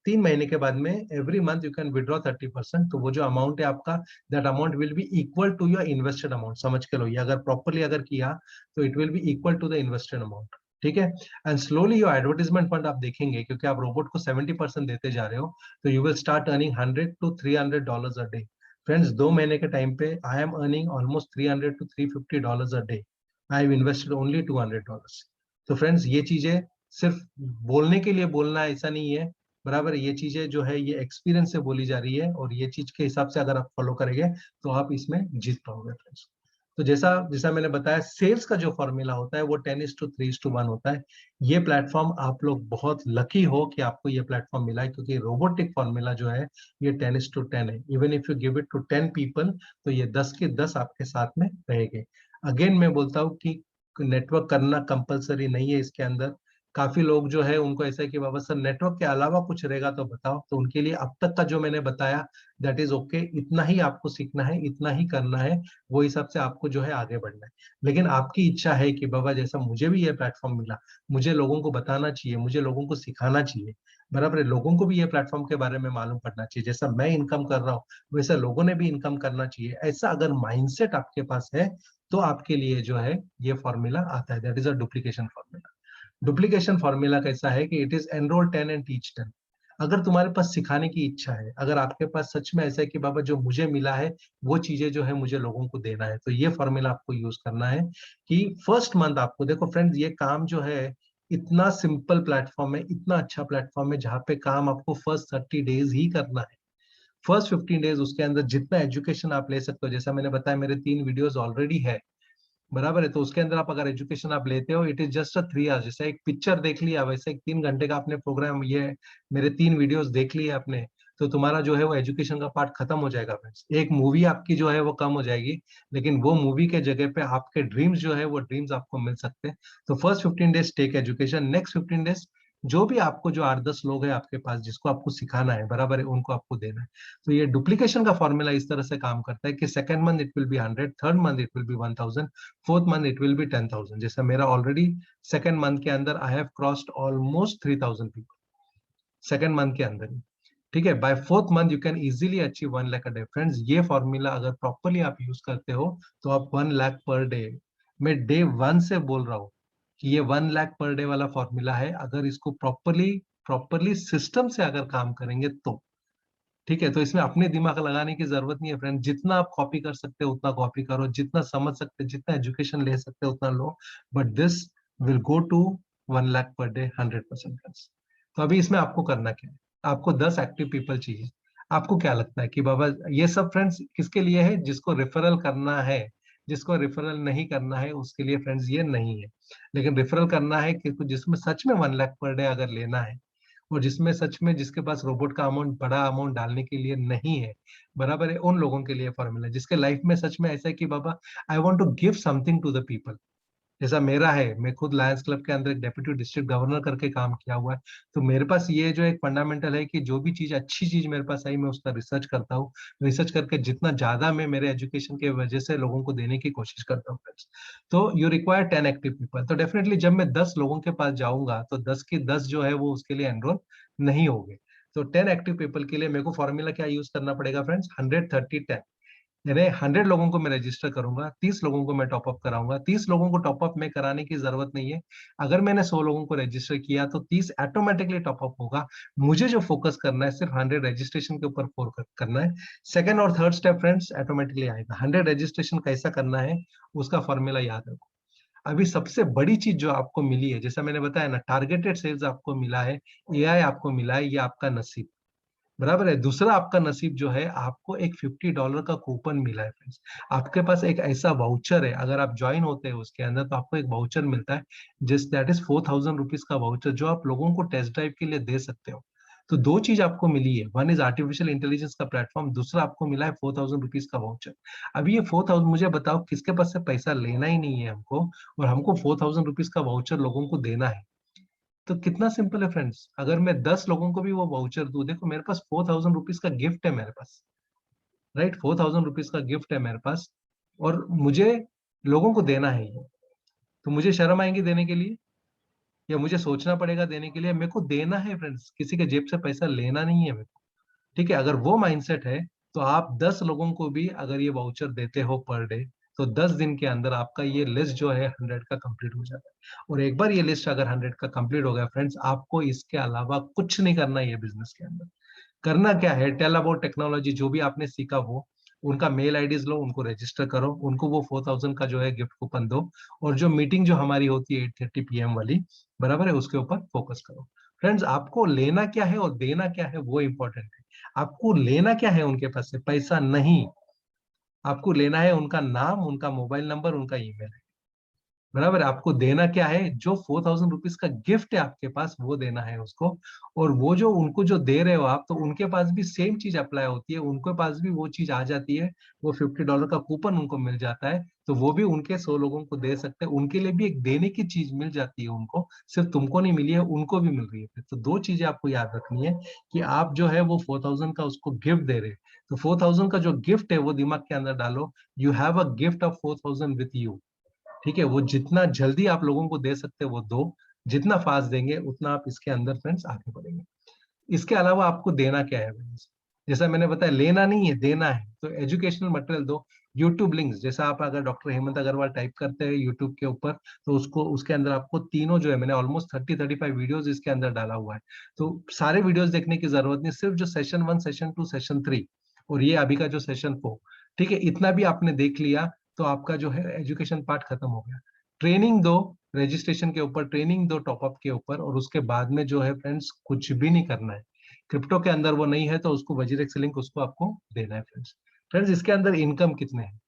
3 महीने के बाद में every month you can withdraw 30%। तो वो जो अमाउंट है आपका, that amount will be equal to your invested amount. समझ के लो, ये अगर प्रॉपरली अगर किया तो it will be equal to the invested amount. ठीक है। And slowly your advertisement fund आप देखेंगे, क्योंकि आप रोबोट को 70% देते जा रहे हो, तो you will start earning $100 to $300 a day. Friends 2 महीने के टाइम पे I am earning almost $300 to $350 a day. I have invested only $200। तो फ्रेंड्स ये चीजें सिर्फ बोलने के लिए बोलना ऐसा नहीं है, बराबर है। ये चीजें जो है ये एक्सपीरियंस से बोली जा रही है, और ये चीज के हिसाब से अगर आप फॉलो करेंगे तो आप इसमें जीत पाओगे फ्रेंड्स। तो जैसा जैसा मैंने बताया, सेल्स का जो फॉर्मूला होता है वो 10:3:1 होता है। ये प्लेटफॉर्म आप लोग बहुत लकी हो कि आपको ये प्लेटफॉर्म मिला है, क्योंकि रोबोटिक फॉर्मूला जो है ये 10:10 है। Even if you give it to 10 people, तो ये 10 के 10 आपके साथ में रहेंगे। अगेन मैं बोलता हूँ कि नेटवर्क करना कंपलसरी नहीं है इसके अंदर। काफी लोग जो है उनको ऐसा है कि बाबा सर नेटवर्क के अलावा कुछ रहेगा तो बताओ, तो उनके लिए अब तक का जो मैंने बताया दैट इज ओके। इतना ही आपको सीखना है, इतना ही करना है, वो हिसाब से आपको जो है आगे बढ़ना है। लेकिन आपकी इच्छा है कि बाबा जैसा मुझे भी ये प्लेटफॉर्म मिला, मुझे लोगों को बताना चाहिए, मुझे लोगों को सिखाना चाहिए, बराबर है। लोगों को भी ये प्लेटफॉर्म के बारे में मालूम पड़ना चाहिए, जैसा मैं इनकम कर रहा हूँ वैसे लोगों ने भी इनकम करना चाहिए। ऐसा अगर माइंडसेट आपके पास है तो आपके लिए जो है ये फॉर्मूला आता है, that is a duplication formula. Duplication formula कैसा है कि it is enrol 10 and teach 10। अगर तुम्हारे पास सिखाने की इच्छा है, अगर आपके पास सच में ऐसा है कि बाबा जो मुझे मिला है वो चीजें जो है मुझे लोगों को देना है, तो ये फॉर्मूला आपको यूज करना है। कि फर्स्ट मंथ आपको, देखो फ्रेंड्स ये काम जो है इतना सिंपल प्लेटफॉर्म है, इतना अच्छा प्लेटफॉर्म है, जहाँ पे काम आपको फर्स्ट 30 डेज ही करना है। फर्स्ट 15 डेज उसके अंदर जितना एजुकेशन आप ले सकते हो, जैसा मैंने बताया मेरे 3 वीडियोस ऑलरेडी है, बराबर है। तो उसके अंदर आप अगर एजुकेशन आप लेते हो, it is just a 3 hours. जैसे एक पिक्चर देख लिया, वैसे एक 3 घंटे का आपने प्रोग्राम, ये मेरे 3 वीडियोस देख लिए आपने, तो तुम्हारा जो है वो एजुकेशन का पार्ट खत्म हो जाएगा फ्रेंड्स। एक मूवी आपकी जो है वो कम हो जाएगी, लेकिन वो मूवी के जगह पे आपके ड्रीम्स जो है वो ड्रीम्स आपको मिल सकते हैं। तो first 15 days take education, next 15 days जो भी आपको, जो 8-10 लोग हैं आपके पास जिसको आपको सिखाना है, बराबर है, उनको आपको देना है। तो ये डुप्लीकेशन का फॉर्मूला इस तरह से काम करता है कि second month it will B 100, third month it will B 1000, fourth month it will B 10,000। जैसा मेरा ऑलरेडी सेकंड मंथ के अंदर I have crossed almost 3000 people second month के अंदर ही। ठीक है। By fourth month you can easily achieve 1 lakh a day. Friends ये formula अगर प्रॉपरली आप यूज करते हो तो आप 1 लाख पर डे, मैं डे 1 से बोल रहा हूँ कि ये 1 लाख पर डे वाला फॉर्मूला है। अगर इसको प्रॉपरली प्रॉपरली सिस्टम से अगर काम करेंगे तो ठीक है। तो इसमें अपने दिमाग लगाने की जरूरत नहीं है फ्रेंड। जितना आप कॉपी कर सकते हो उतना कॉपी करो, जितना समझ सकते हो, जितना एजुकेशन ले सकते हो उतना लो, but this will go to 1 lakh per day 100% friends. तो अभी इसमें आपको करना क्या है, आपको 10 एक्टिव पीपल चाहिए। आपको क्या लगता है कि बाबा ये सब फ्रेंड्स किसके लिए है, जिसको रेफरल करना है। जिसको रेफरल नहीं करना है उसके लिए फ्रेंड्स ये नहीं है। लेकिन रेफरल करना है कि जिसमें सच में 1 लाख पर डे अगर लेना है, और जिसमें सच में जिसके पास रोबोट का अमाउंट, बड़ा अमाउंट डालने के लिए नहीं है, बराबर है, उन लोगों के लिए फॉर्मूला। जिसके लाइफ में सच में ऐसा है कि बाबा I want to give something to the people, जैसा मेरा है। मैं खुद लायंस क्लब के अंदर एक डेप्यूटी डिस्ट्रिक्ट गवर्नर करके काम किया हुआ है। तो मेरे पास ये जो एक फंडामेंटल है कि जो भी चीज अच्छी चीज मेरे पास आई मैं उसका रिसर्च करता हूँ। रिसर्च करके जितना ज्यादा मैं मेरे एजुकेशन के वजह से लोगों को देने की कोशिश करता हूँ फ्रेंड्स। तो यू रिक्वायर 10 एक्टिव पीपल। तो डेफिनेटली जब मैं 10 लोगों के पास जाऊंगा तो 10 के 10 जो है वो उसके लिए एनरोल नहीं होंगे। तो 10 एक्टिव पीपल के लिए मेरे को फॉर्मूला क्या यूज करना पड़ेगा फ्रेंड्स, 100-30-10। यानी 100 लोगों को मैं रजिस्टर करूंगा, 30 लोगों को मैं टॉपअप कराऊंगा। 30 लोगों को टॉपअप में कराने की जरूरत नहीं है। अगर मैंने 100 लोगों को रजिस्टर किया तो 30 ऑटोमेटिकली टॉपअप होगा। मुझे जो फोकस करना है सिर्फ 100 रजिस्ट्रेशन के ऊपर फोकस करना है। सेकंड और थर्ड स्टेप फ्रेंड्स ऑटोमेटिकली आएगा। 100 रजिस्ट्रेशन कैसा करना है उसका फॉर्मूला याद रखो। अभी सबसे बड़ी चीज जो आपको मिली है, जैसा मैंने बताया ना, टारगेटेड सेल्स आपको मिला है, एआई आपको मिला है, ये आपका नसीब। बराबर है। दूसरा आपका नसीब जो है, आपको एक $50 का कूपन मिला है फ्रेंड्स। आपके पास एक ऐसा वाउचर है, अगर आप ज्वाइन होते हैं उसके अंदर तो आपको एक वाउचर मिलता है, जिस दैट इज ₹4000 का वाउचर, जो आप लोगों को टेस्ट ड्राइव के लिए दे सकते हो। तो दो चीज आपको मिली है, वन इज आर्टिफिशियल इंटेलिजेंस का प्लेटफॉर्म, दूसरा आपको मिला है ₹4000 का वाउचर। अभी ये 4000, मुझे बताओ किसके पास से पैसा लेना ही नहीं है हमको, और हमको ₹4000 का वाउचर लोगों को देना है। तो कितना सिंपल है फ्रेंड्स, अगर मैं 10 लोगों को भी वो वाउचर दूं, देखो मेरे पास ₹4000 का गिफ्ट है मेरे पास, राइट। ₹4000 का गिफ्ट है मेरे पास, और मुझे लोगों को देना है ये। तो मुझे शर्म आएंगी देने के लिए, या मुझे सोचना पड़ेगा देने के लिए? मेरे को देना है फ्रेंड्स, किसी के जेब से पैसा लेना नहीं है मेरे को। ठीक है, अगर वो माइंडसेट है, तो आप 10 लोगों को भी अगर ये वाउचर देते हो पर डे, तो 10 दिन के अंदर आपका ये लिस्ट जो है 100 का कंप्लीट हो जाता है। और एक बार ये लिस्ट अगर 100 का कंप्लीट हो गया फ्रेंड्स, आपको इसके अलावा कुछ नहीं करना है ये बिजनेस के अंदर। करना क्या है, टेल अबाउट टेक्नोलॉजी, जो भी आपने सीखा वो, उनका मेल आईडीज लो, उनको रजिस्टर करो, उनको वो 4000 का जो है गिफ्ट कूपन दो, और जो मीटिंग जो हमारी होती है 8:30 PM वाली, बराबर है, उसके ऊपर फोकस करो। फ्रेंड्स, आपको लेना क्या है और देना क्या है वो इंपॉर्टेंट है। आपको लेना क्या है उनके पास से? पैसा नहीं। आपको लेना है उनका नाम, उनका मोबाइल नंबर, उनका ईमेल, बराबर है। आपको देना क्या है? जो ₹4000 का गिफ्ट है आपके पास, वो देना है उसको। और वो जो उनको जो दे रहे हो आप, तो उनके पास भी सेम चीज अप्लाई होती है, उनके पास भी वो चीज आ जाती है, वो $50 का कूपन उनको मिल जाता है, तो वो भी उनके 100 लोगों को दे सकते हैं, उनके लिए भी एक देने की चीज मिल जाती है उनको, सिर्फ तुमको नहीं मिली है, उनको भी मिल रही है। तो दो चीजें आपको याद रखनी है, कि आप जो है वो 4000 का उसको गिफ्ट दे रहे हैं, तो 4000 का जो गिफ्ट है वो दिमाग के अंदर डालो, you have a gift of 4000 with you. ठीक है, वो जितना जल्दी आप लोगों को दे सकते हो वो दो, जितना फास्ट देंगे उतना आप इसके अंदर फ्रेंड्स आगे बढ़ेंगे। इसके अलावा आपको देना क्या है फ्रेंड्स? जैसा मैंने बताया, लेना नहीं है, देना है। तो एजुकेशनल मटेरियल दो, यूट्यूब लिंक्स, जैसा आप अगर डॉक्टर हेमंत अग्रवाल टाइप करते हैं यूट्यूब के ऊपर, तो उसको उसके अंदर आपको तीनों जो है, मैंने ऑलमोस्ट 30-35 वीडियोस इसके अंदर डाला हुआ है। तो सारे वीडियोस देखने की जरूरत नहीं, सिर्फ जो सेशन 1, सेशन 2, सेशन 3, और ये अभी का जो सेशन 4, ठीक है, इतना भी आपने देख लिया, तो आपका जो है एजुकेशन पार्ट खत्म हो गया। ट्रेनिंग दो, रजिस्ट्रेशन के ऊपर ट्रेनिंग दो, टॉपअप के ऊपर, और उसके बाद में जो है फ्रेंड्स कुछ भी नहीं करना है। क्रिप्टो के अंदर वो नहीं है, तो उसको वजीरेक्स लिंक उसको आपको देना है फ्रेंड्स। फ्रेंड्स, इसके अंदर इनकम कितने हैं?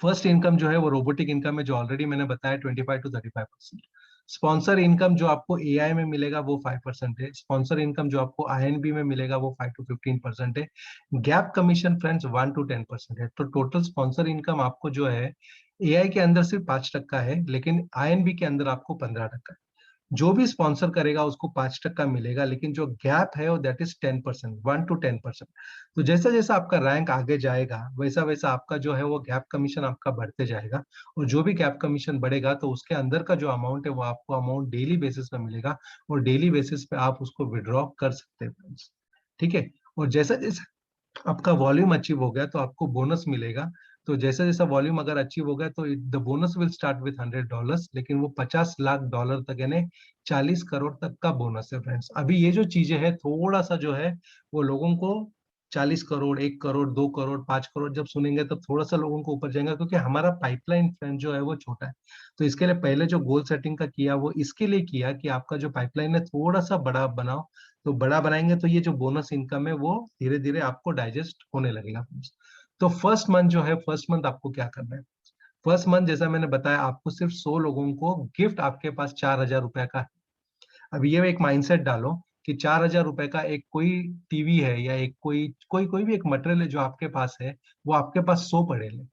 फर्स्ट इनकम जो है वो रोबोटिक इनकम है, जो ऑलरेडी मैंने बताया 25 to 35%। स्पॉन्सर इनकम जो आपको एआई में मिलेगा वो 5% है। स्पॉन्सर इनकम जो आपको आईएनबी में मिलेगा वो 5 to 15% है। गैप कमीशन फ्रेंड्स 1 to 10% है। तो टोटल स्पॉन्सर इनकम आपको जो है एआई के अंदर सिर्फ 5% है, लेकिन आईएनबी के अंदर आपको 15% है। जो भी स्पॉन्सर करेगा उसको 5% मिलेगा, लेकिन जो गैप है वो दैट इज 10%, 1 to 10%। तो जैसा जैसा आपका रैंक आगे जाएगा, वैसा वैसा आपका जो है वो गैप कमीशन आपका बढ़ते जाएगा। और जो भी गैप कमीशन बढ़ेगा, तो उसके अंदर का जो अमाउंट है वो आपको अमाउंट डेली बेसिस पे मिलेगा, और डेली बेसिस पे आप उसको विड्रॉ कर सकते हैं फ्रेंड्स। ठीक है, और जैसा जैसा आपका वॉल्यूम अचीव हो गया, तो आपको बोनस मिलेगा। तो जैसा जैसा वॉल्यूम अगर अचीव हो गया, तो the bonus will start with $100, लेकिन वो $50 लाख तक, यानी 40 करोड़ तक का बोनस है फ्रेंड्स। अभी ये जो चीजें हैं, थोड़ा सा जो है वो लोगों को 40 करोड़, 1 करोड़, 2 करोड़, 5 करोड़ जब सुनेंगे, तब थोड़ा सा लोगों को ऊपर जाएगा, क्योंकि हमारा पाइपलाइन फ्रेंड जो है वो छोटा है। तो इसके लिए पहले जो गोल सेटिंग का किया, वो इसके लिए किया कि आपका जो पाइपलाइन है थोड़ा सा बड़ा बनाओ। तो बड़ा बनाएंगे तो ये जो बोनस इनकम है वो धीरे धीरे आपको डाइजेस्ट होने लगेगा। तो फर्स्ट मंथ जो है, फर्स्ट मंथ आपको क्या करना है? फर्स्ट मंथ जैसा मैंने बताया, आपको सिर्फ 100 लोगों को गिफ्ट आपके पास ₹4000 का है। अब ये एक माइंडसेट डालो कि ₹4000 का एक कोई टीवी है, या एक कोई कोई कोई भी एक मटेरियल है जो आपके पास है, वो आपके पास 100 पड़े ले,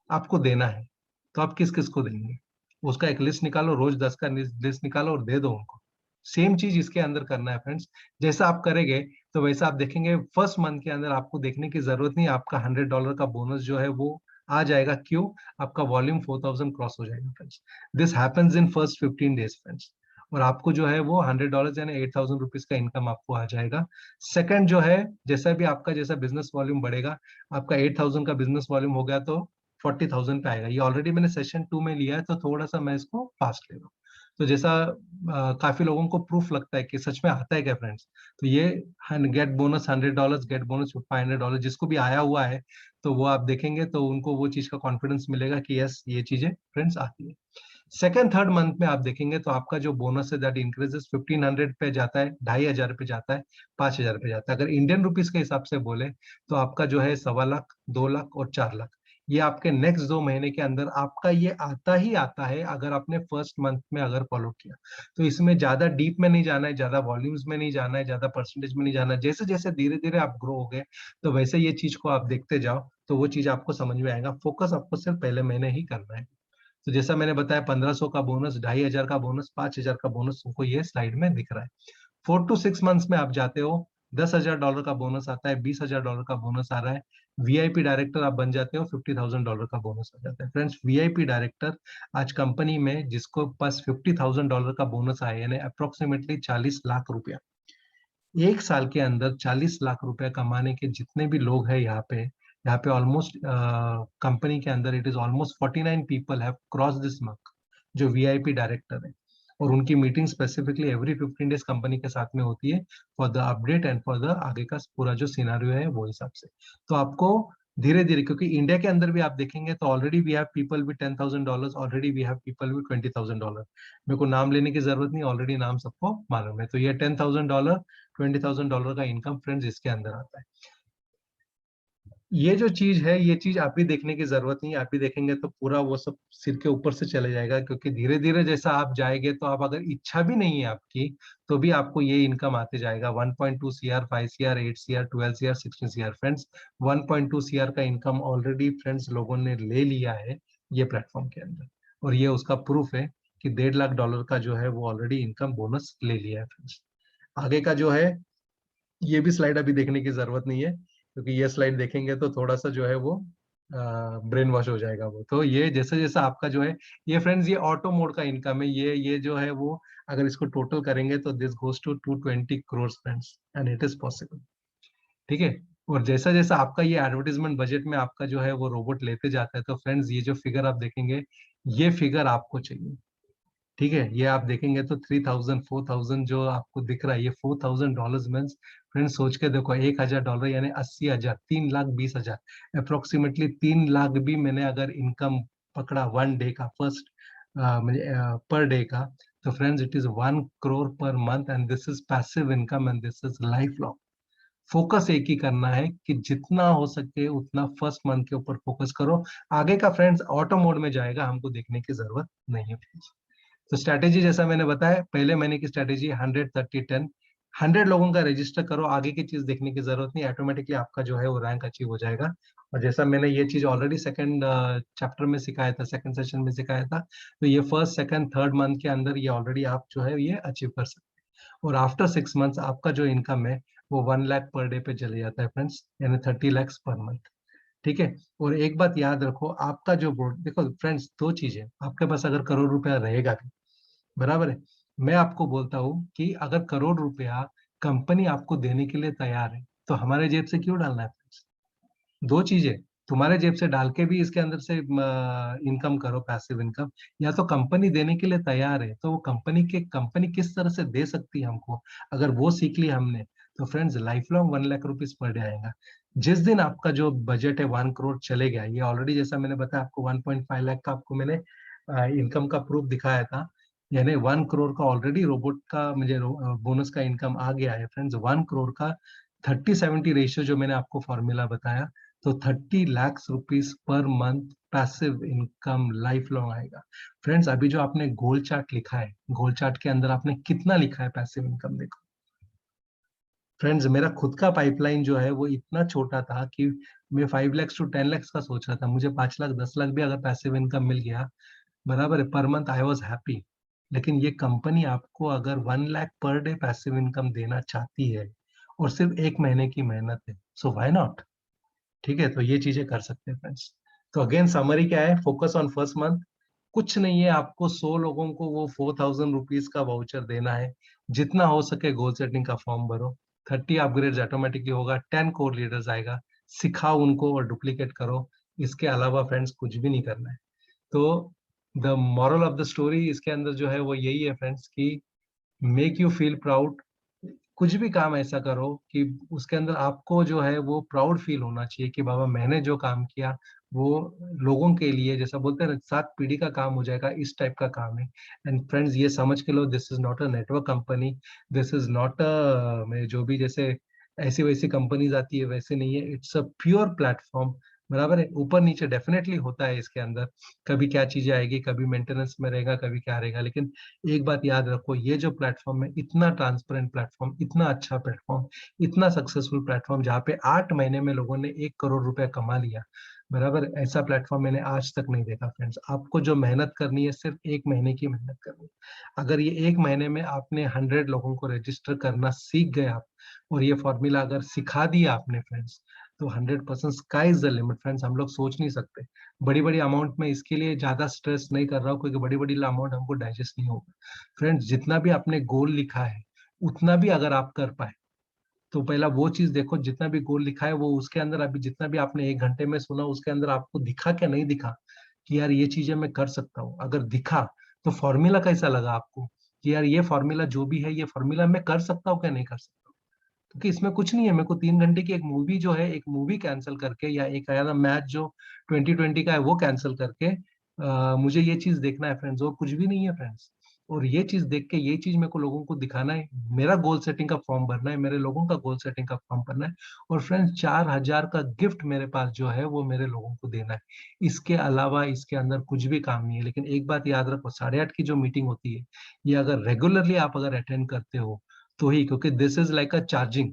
आपको देना है। तो आप किस किस को देंगे? उसका एक लिस्ट निकालो, रोज 10 का लिस्ट निकालो और दे दो उनको। सेम चीज इसके अंदर करना है फ्रेंड्स। जैसा आप करेंगे, तो वैसा आप देखेंगे फर्स्ट मंथ के अंदर आपको देखने की जरूरत नहीं, आपका $100 का बोनस जो है वो आ जाएगा। क्यों? आपका वॉल्यूम 4000 क्रॉस हो जाएगा friends. This happens in first 15 days friends. और आपको जो है वो $100 यानी ₹8000 का इनकम आपको आ जाएगा। सेकंड जो है, जैसा भी आपका जैसा बिजनेस वॉल्यूम बढ़ेगा, आपका 8000 का बिजनेस वॉल्यूम हो गया, तो 40,000 पे आएगा। ये ऑलरेडी मैंने सेशन 2 में लिया है, तो थोड़ा सा मैं इसको फास्ट ले रहा हूँ। तो जैसा काफी लोगों को प्रूफ लगता है कि सच में आता है क्या फ्रेंड्स, तो ये गेट बोनस $100, गेट बोनस $500 जिसको भी आया हुआ है, तो वो आप देखेंगे तो उनको वो चीज का कॉन्फिडेंस मिलेगा कि यस, ये चीजें फ्रेंड्स आती है। सेकेंड थर्ड मंथ में आप देखेंगे तो आपका जो बोनस है दैट इंक्रीजेस 1500 पे जाता है, 2500 पे जाता है, 5000 पे जाता है। अगर इंडियन रुपीस के हिसाब से बोले तो आपका जो है 1.25 लाख, 2 लाख और 4 लाख, ये आपके नेक्स्ट 2 महीने के अंदर आपका ये आता ही आता है, अगर आपने फर्स्ट मंथ में अगर फॉलो किया तो। इसमें ज्यादा डीप में नहीं जाना है, ज्यादा वॉल्यूम्स में नहीं जाना है, ज्यादा परसेंटेज में नहीं जाना है। जैसे जैसे धीरे धीरे आप ग्रो हो गए तो वैसे ये चीज को आप देखते जाओ तो वो चीज आपको समझ में आएगा। फोकस आपको सिर्फ पहले महीने ही करना है। तो जैसा मैंने बताया 1500 का बोनस, 2500 का बोनस, 5000 का बोनस तुमको ये स्लाइड में दिख रहा है। 4 to 6 मंथ्स में आप जाते हो, $10,000 का बोनस आता है, $20,000 का बोनस आ रहा है। वीआईपी डायरेक्टर आप बन जाते हो, $50,000 का बोनस आ जाता है। फ्रेंड्स, वीआईपी डायरेक्टर आज कंपनी में जिसको पास $50,000 का बोनस आया, यानी अप्रोक्सीमेटली 40 लाख रुपया, एक साल के अंदर 40 लाख रुपया कमाने के जितने भी लोग हैं यहाँ पे ऑलमोस्ट कंपनी के अंदर it is almost 49 people have cross this mark, जो वीआईपी डायरेक्टर है। और उनकी meeting specifically every 15 days company के साथ में होती है for the update and for the आगे का पूरा जो सिनारियो है वो हिसाब से। तो आपको धीरे धीरे, क्योंकि इंडिया के अंदर भी आप देखेंगे तो already we have people with $10,000, already we have people with $20,000। मेरे को नाम लेने की जरूरत नहीं, ऑलरेडी नाम सबको मालूम है। तो ये $10,000, $20,000 का इनकम फ्रेंड्स इसके अंदर आता है। ये जो चीज है, ये चीज आप भी देखने की जरूरत नहीं है। आप भी देखेंगे तो पूरा वो सब सिर के ऊपर से चले जाएगा, क्योंकि धीरे धीरे जैसा आप जाएंगे तो आप, अगर इच्छा भी नहीं है आपकी, तो भी आपको ये इनकम आते जाएगा। 1.2 CR, 5 CR, 8 CR, 12 CR, 16 CR। Friends, 1.2 CR का इनकम ऑलरेडी फ्रेंड्स लोगों ने ले लिया है ये प्लेटफॉर्म के अंदर, और ये उसका प्रूफ है कि $1.5 लाख का जो है वो ऑलरेडी इनकम बोनस ले लिया है। फ्रेंड्स, आगे का जो है ये भी स्लाइड अभी देखने की जरूरत नहीं है, क्योंकि ये स्लाइड देखेंगे तो थोड़ा सा जो है वो ब्रेन वॉश हो जाएगा वो। तो ये जैसे जैसे आपका जो है, ये फ्रेंड्स ये ऑटो मोड का इनकम है। ये जो है वो अगर इसको टोटल करेंगे तो this goes to 220 crore friends, and it is possible. ठीक है। और जैसा जैसा आपका ये एडवर्टीजमेंट बजट में आपका जो है वो रोबोट लेते जाता है, तो फ्रेंड्स ये जो फिगर आप देखेंगे, ये फिगर आपको चाहिए। ठीक है, ये आप देखेंगे तो 3000, 4000 जो आपको दिख रहा है, ये $4,000 मीन्स, फ्रेंड्स सोच के देखो, $1,000 यानी 80,000, 3,20,000, अप्रोक्सीमेटली 3 लाख भी मैंने अगर इनकम पकड़ा 1 डे का, फर्स्ट पर डे का, तो friends it is 1 crore per month, and this is passive income, and this is life long. Focus एक ही करना है कि जितना हो सके उतना फर्स्ट मंथ के ऊपर फोकस करो। आगे का फ्रेंड्स ऑटो मोड में जाएगा, हमको देखने की जरूरत नहीं है फ्रेंड्स। तो स्ट्रैटेजी जैसा मैंने बताया, पहले महीने की स्ट्रैटेजी 100-30-10, 100 लोगों का रजिस्टर करो। आगे की चीज देखने की जरूरत नहीं, ऑटोमेटिकली आपका जो है वो रैंक अचीव हो जाएगा। और जैसा मैंने ये चीज ऑलरेडी सेकंड चैप्टर में सिखाया था, सेकंड सेशन में सिखाया था, तो ये फर्स्ट सेकंड थर्ड मंथ के अंदर ये ऑलरेडी आप जो है ये अचीव कर सकते हैं। और आफ्टर 6 मंथ्स आपका जो इनकम है वो 1 लाख पर डे पे चले जाता है फ्रेंड्स, यानी 30 lakhs पर मंथ। ठीक है। और एक बात याद रखो, आपका जो बोर्ड, देखो फ्रेंड्स, दो चीजें, आपके पास अगर करोड़ रुपया रहेगा भी, बराबर है, मैं आपको बोलता हूँ कि अगर करोड़ रुपया कंपनी आपको देने के लिए तैयार है तो हमारे जेब से क्यों डालना है फ्रेंड्स? दो चीजें, तुम्हारे जेब से डाल के भी इसके अंदर से इनकम करो, पैसिव इनकम, या तो कंपनी देने के लिए तैयार है तो वो कंपनी किस तरह से दे सकती है हमको, अगर वो सीख लिया हमने, तो friends life long 1 lakh rupees per day आएगा। जिस दिन आपका जो बजट है 1 करोड़ चले गया, ये ऑलरेडी जैसा मैंने बताया आपको 1.5 लाख का आपको मैंने इनकम का प्रूफ दिखाया था, यानी 1 करोड़ का ऑलरेडी रोबोट का मुझे बोनस का इनकम आ गया है फ्रेंड्स। 1 करोड़ का 30-70 रेशियो जो मैंने आपको फॉर्मूला बताया, तो 30 lakhs rupees per month passive income life long आएगा। फ्रेंड्स, अभी जो आपने गोल चार्ट लिखा है, गोल चार्ट के अंदर आपने कितना लिखा है पैसिव इनकम, देखो फ्रेंड्स, मेरा खुद का पाइपलाइन जो है वो इतना छोटा था कि मैं 5 lakhs to 10 lakhs का सोच रहा था। मुझे 5 लाख 10 लाख भी अगर पैसिव इनकम मिल गया, बराबर है, per month, I was happy. लेकिन ये कंपनी आपको अगर 1 lakh per day passive income देना चाहती है और सिर्फ 1 महीने की मेहनत है, सो व्हाई नॉट। ठीक है, तो ये चीजें कर सकते हैं फ्रेंड्स। तो अगेन समरी क्या है, फोकस ऑन फर्स्ट मंथ। कुछ नहीं है, आपको 100 लोगों को वो 4,000 रुपीज का वाउचर देना है। जितना हो सके गोल सेटिंग का फॉर्म भरो, 30 अपग्रेड ऑटोमेटिकली होगा, 10 कोर लीडर्स आएगा, सिखाओ उनको और डुप्लीकेट करो। इसके अलावा फ्रेंड्स कुछ भी नहीं करना है। तो the moral of the story इसके अंदर जो है वो यही है फ्रेंड्स, कि मेक यू फील प्राउड, कुछ भी काम ऐसा करो कि उसके अंदर आपको जो है वो प्राउड फील होना चाहिए कि बाबा मैंने जो काम किया वो लोगों के लिए, जैसा बोलते हैं ना, 7 पीढ़ी का काम हो जाएगा, इस टाइप का काम है। एंड फ्रेंड्स, ये समझ के लो, this is not a network company, this is not a, जो भी जैसे ऐसी वैसी कंपनीज आती है वैसे नहीं है, इट्स अ प्योर प्लेटफॉर्म। बराबर है, ऊपर नीचे डेफिनेटली होता है इसके अंदर, कभी क्या चीजें आएगी, कभी मेंटेनेंस में रहेगा, कभी क्या रहेगा, लेकिन एक बात याद रखो, ये जो प्लेटफॉर्म है, इतना ट्रांसपेरेंट प्लेटफॉर्म, इतना अच्छा प्लेटफॉर्म, इतना सक्सेसफुल प्लेटफॉर्म, जहाँ पे 8 महीने में लोगों ने 1 करोड़ रुपया कमा लिया। बराबर, ऐसा प्लेटफॉर्म मैंने आज तक नहीं देखा फ्रेंड्स। आपको जो मेहनत करनी है, सिर्फ 1 महीने की मेहनत करनी है। अगर ये 1 महीने में आपने 100 लोगों को रजिस्टर करना सीख गए आप, और ये फॉर्मूला अगर सिखा दिया आपने फ्रेंड्स, तो 100% sky is the limit friends. हम लोग सोच नहीं सकते बड़ी बड़ी अमाउंट में, इसके लिए ज्यादा स्ट्रेस नहीं कर रहा हूँ, क्योंकि बड़ी बड़ी अमाउंट हमको डाइजेस्ट नहीं होगा। फ्रेंड्स, जितना भी आपने गोल लिखा है, उतना भी अगर आप कर पाए, तो पहला वो चीज देखो, जितना भी गोल लिखा है वो उसके अंदर, अभी जितना भी आपने 1 घंटे में सुना, उसके अंदर आपको दिखा क्या नहीं दिखा कि यार ये चीजें मैं कर सकता हूँ। अगर दिखा, तो फॉर्मूला कैसा लगा आपको कि यार ये फॉर्मूला जो भी है, ये फॉर्मूला मैं कर सकता हूँ क्या नहीं कर सकता हूँ। क्योंकि इसमें कुछ नहीं है, मेरे को 3 घंटे की एक मूवी जो है, एक मूवी कैंसिल करके, या एक आया था मैच जो 2020 का है वो कैंसिल करके, मुझे ये चीज देखना है फ्रेंड्स, और कुछ भी नहीं है फ्रेंड्स। और ये चीज देख के, ये चीज मेरे को लोगों को दिखाना है, मेरा गोल सेटिंग का फॉर्म भरना है, मेरे लोगों का गोल सेटिंग का फॉर्म भरना है। और फ्रेंड्स, 4,000 का गिफ्ट मेरे पास जो है वो मेरे लोगों को देना है। इसके अलावा इसके अंदर कुछ भी काम नहीं है। लेकिन एक बात याद रखो, 8:30 की जो मीटिंग होती है, ये अगर रेगुलरली आप अगर अटेंड करते हो तो ही, क्योंकि this is like a charging.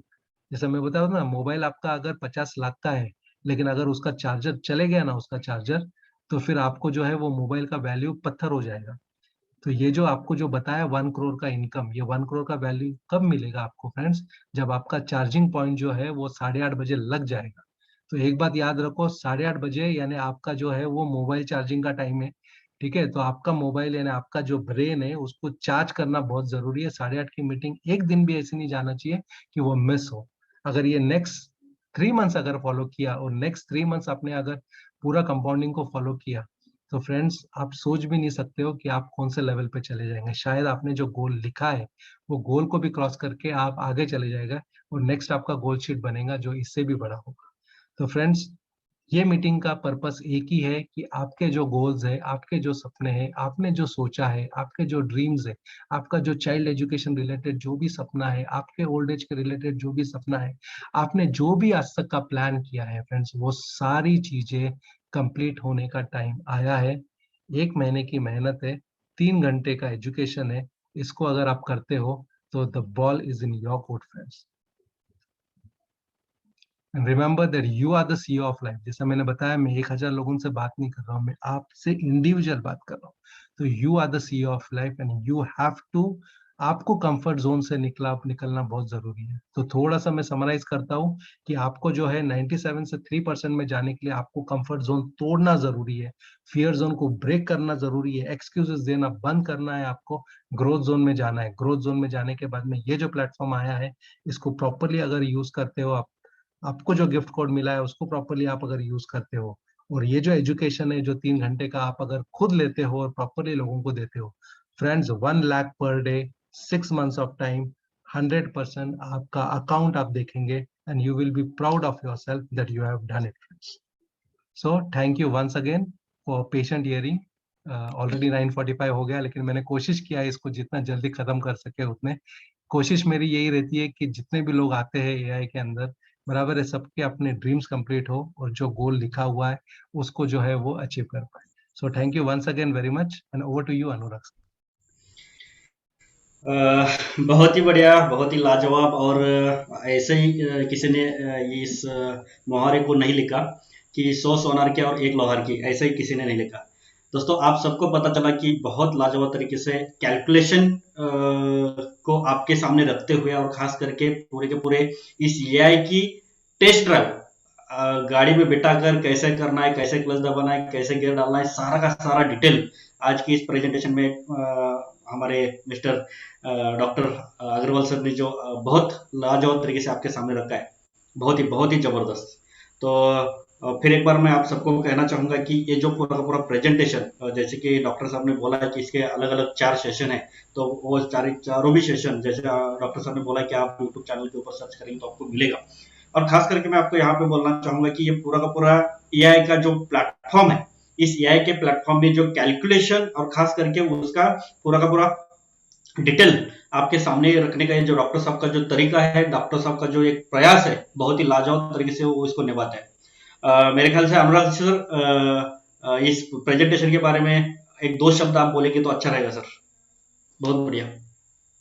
जैसे मैं बता रहा हूँ ना, मोबाइल आपका अगर 50 लाख का है, लेकिन अगर उसका चार्जर चले गया ना, उसका चार्जर, तो फिर आपको जो है वो मोबाइल का वैल्यू पत्थर हो जाएगा। तो ये जो आपको जो बताया 1 करोड़ का इनकम, ये 1 करोड़ का वैल्यू कब मिलेगा आपको फ्रेंड्स? जब आपका चार्जिंग पॉइंट जो है वो 8:30 बजे लग जाएगा। तो एक बात याद रखो, 8:30 बजे यानी आपका जो है वो मोबाइल चार्जिंग का टाइम है। ठीक है, तो आपका मोबाइल यानी आपका जो ब्रेन है, उसको चार्ज करना बहुत जरूरी है। 8:30 की मीटिंग एक दिन भी ऐसी नहीं जाना चाहिए कि वो मिस हो। अगर ये नेक्स्ट 3 मंथ्स अगर फॉलो किया, और नेक्स्ट 3 मंथ्स आपने अगर पूरा कंपाउंडिंग को फॉलो किया, तो फ्रेंड्स, आप सोच भी नहीं सकते हो कि आप कौन से लेवल पे चले जाएंगे। शायद आपने जो गोल लिखा है, वो गोल को भी क्रॉस करके आप आगे चले जाएगा, और नेक्स्ट आपका गोल शीट बनेगा जो इससे भी बड़ा होगा। तो फ्रेंड्स, ये मीटिंग का पर्पस एक ही है कि आपके जो गोल्स है, आपके जो सपने हैं, आपने जो सोचा है, आपके जो ड्रीम्स है, आपका जो चाइल्ड एजुकेशन रिलेटेड जो भी सपना है, आपके ओल्ड एज के रिलेटेड जो भी सपना है, आपने जो भी आज तक का प्लान किया है फ्रेंड्स, वो सारी चीजें कंप्लीट होने का टाइम आया है। 1 महीने की मेहनत है, 3 घंटे का एजुकेशन है, इसको अगर आप करते हो, तो the ball is in your court friends. Remember that you are the CEO of life. जैसा मैंने बताया, मैं 1,000 लोगों से बात नहीं कर रहा हूँ, मैं आपसे इंडिविजुअल बात कर रहा हूँ। तो you are the CEO of life, and you have to, आपको कंफर्ट जोन से निकलना बहुत जरूरी है। तो थोड़ा सा मैं समराइज करता हूँ कि आपको जो है 97 से 3% में जाने के लिए आपको कंफर्ट जोन तोड़ना जरूरी है, फियर जोन को ब्रेक करना जरूरी है, एक्सक्यूजेस देना बंद करना है, आपको ग्रोथ जोन में जाना है। ग्रोथ जोन में जाने के बाद में ये जो प्लेटफॉर्म आया है, इसको प्रॉपरली अगर यूज करते हो आप, आपको जो गिफ्ट कोड मिला है उसको प्रॉपरली आप अगर यूज करते हो, और ये जो एजुकेशन है जो 3 घंटे का आप अगर खुद लेते हो और प्रॉपरली लोगों को देते हो, friends, 1 lakh per day, 6 months of time, 100% आपका अकाउंट आप देखेंगे, and you will be proud of yourself that you have done it friends. So thank you once again for patient hearing. Already 9:45 हो गया, लेकिन मैंने कोशिश किया है इसको जितना जल्दी खत्म कर सके उतने। कोशिश मेरी यही रहती है कि जितने भी लोग आते हैं एआई के अंदर, बराबर है, सबके अपने ड्रीम्स कंप्लीट हो, और जो गोल लिखा हुआ है उसको जो है वो अचीव कर पाए। So thank you once again very much, and over to you Anurag. बहुत ही बढ़िया, बहुत ही लाजवाब। और ऐसे ही किसी ने इस मुहावरे को नहीं लिखा कि 100 सोनार के और 1 लोहार की, ऐसे ही किसी ने नहीं लिखा। दोस्तों, आप सबको पता चला कि बहुत लाजवाब तरीके से कैलकुलेशन को आपके सामने रखते हुए, और खास करके पूरे के पूरे इस एआई की टेस्ट ड्राइव गाड़ी में बिठा कर कैसे करना है, कैसे क्लच दबाना है, कैसे गियर डालना है, सारा का सारा डिटेल आज की इस प्रेजेंटेशन में हमारे मिस्टर डॉक्टर अग्रवाल सर ने जो बहुत लाजवाब तरीके से आपके सामने रखा है, बहुत ही ज़बरदस्त। तो और फिर एक बार मैं आप सबको कहना चाहूंगा कि ये जो पूरा का पूरा प्रेजेंटेशन, जैसे कि डॉक्टर साहब ने बोला कि इसके अलग अलग 4 सेशन है, तो वो चारों भी सेशन जैसे डॉक्टर साहब ने बोला कि आप यूट्यूब चैनल के ऊपर सर्च करेंगे तो आपको मिलेगा। और खास करके मैं आपको यहाँ पे बोलना चाहूंगा कि ये पूरा का पूरा एआई का जो प्लेटफॉर्म है, इस एआई के प्लेटफॉर्म में जो कैलकुलेशन और खास करके उसका पूरा का पूरा डिटेल आपके सामने रखने का ये जो डॉक्टर साहब का जो तरीका है, डॉक्टर साहब का जो एक प्रयास है, बहुत ही लाजवाब तरीके से वो इसको निभाते हैं। मेरे ख्याल से अनुराग सर, इस प्रेजेंटेशन के बारे में एक 2 शब्द आप बोलेंगे तो अच्छा रहेगा सर। बहुत बढ़िया।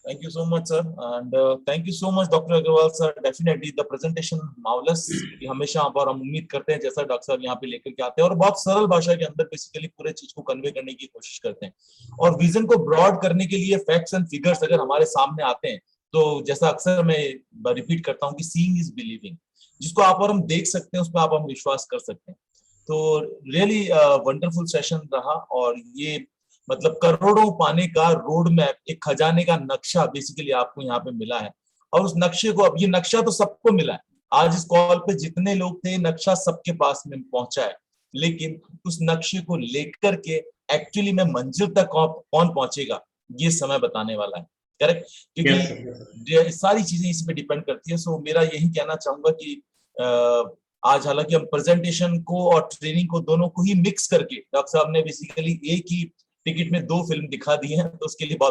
Thank you so much, sir, and thank you so much, Dr. Agarwal, sir. Definitely the presentation marvelous कि हमेशा और हम उम्मीद करते हैं जैसा डॉक्टर साहब यहाँ पे लेकर के आते हैं और बहुत सरल भाषा के अंदर बेसिकली पूरे चीज को कन्वे करने की कोशिश करते हैं और विजन को ब्रॉड करने के लिए फैक्ट्स एंड फिगर्स अगर हमारे सामने आते हैं तो जैसा अक्सर मैं रिपीट करता हूँ कि सीइंग इज बिलीविंग, जिसको आप और हम देख सकते हैं उस पर आप हम विश्वास कर सकते हैं। तो रियली वंडरफुल सेशन रहा और ये मतलब करोड़ों पाने का रोड मैप, एक खजाने का नक्शा बेसिकली आपको यहाँ पे मिला है और उस नक्शे को, अब ये नक्शा तो सबको मिला है, आज इस कॉल पे जितने लोग थे नक्शा सबके पास में पहुंचा है, लेकिन उस नक्शे को लेकर के एक्चुअली में मंजिल तक कौन पहुंचेगा ये समय बताने वाला है। करेक्ट, क्योंकि सारी चीजें इस पे डिपेंड करती है। सो मेरा यही कहना चाहूंगा कि आज हालांकि हम प्रेजेंटेशन को और ट्रेनिंग को दोनों को ही मिक्स करके डॉक्टर साहब ने बेसिकली एक ही टिकट में 2 फिल्म दिखा दी हैं, तो उसके लिए बहुत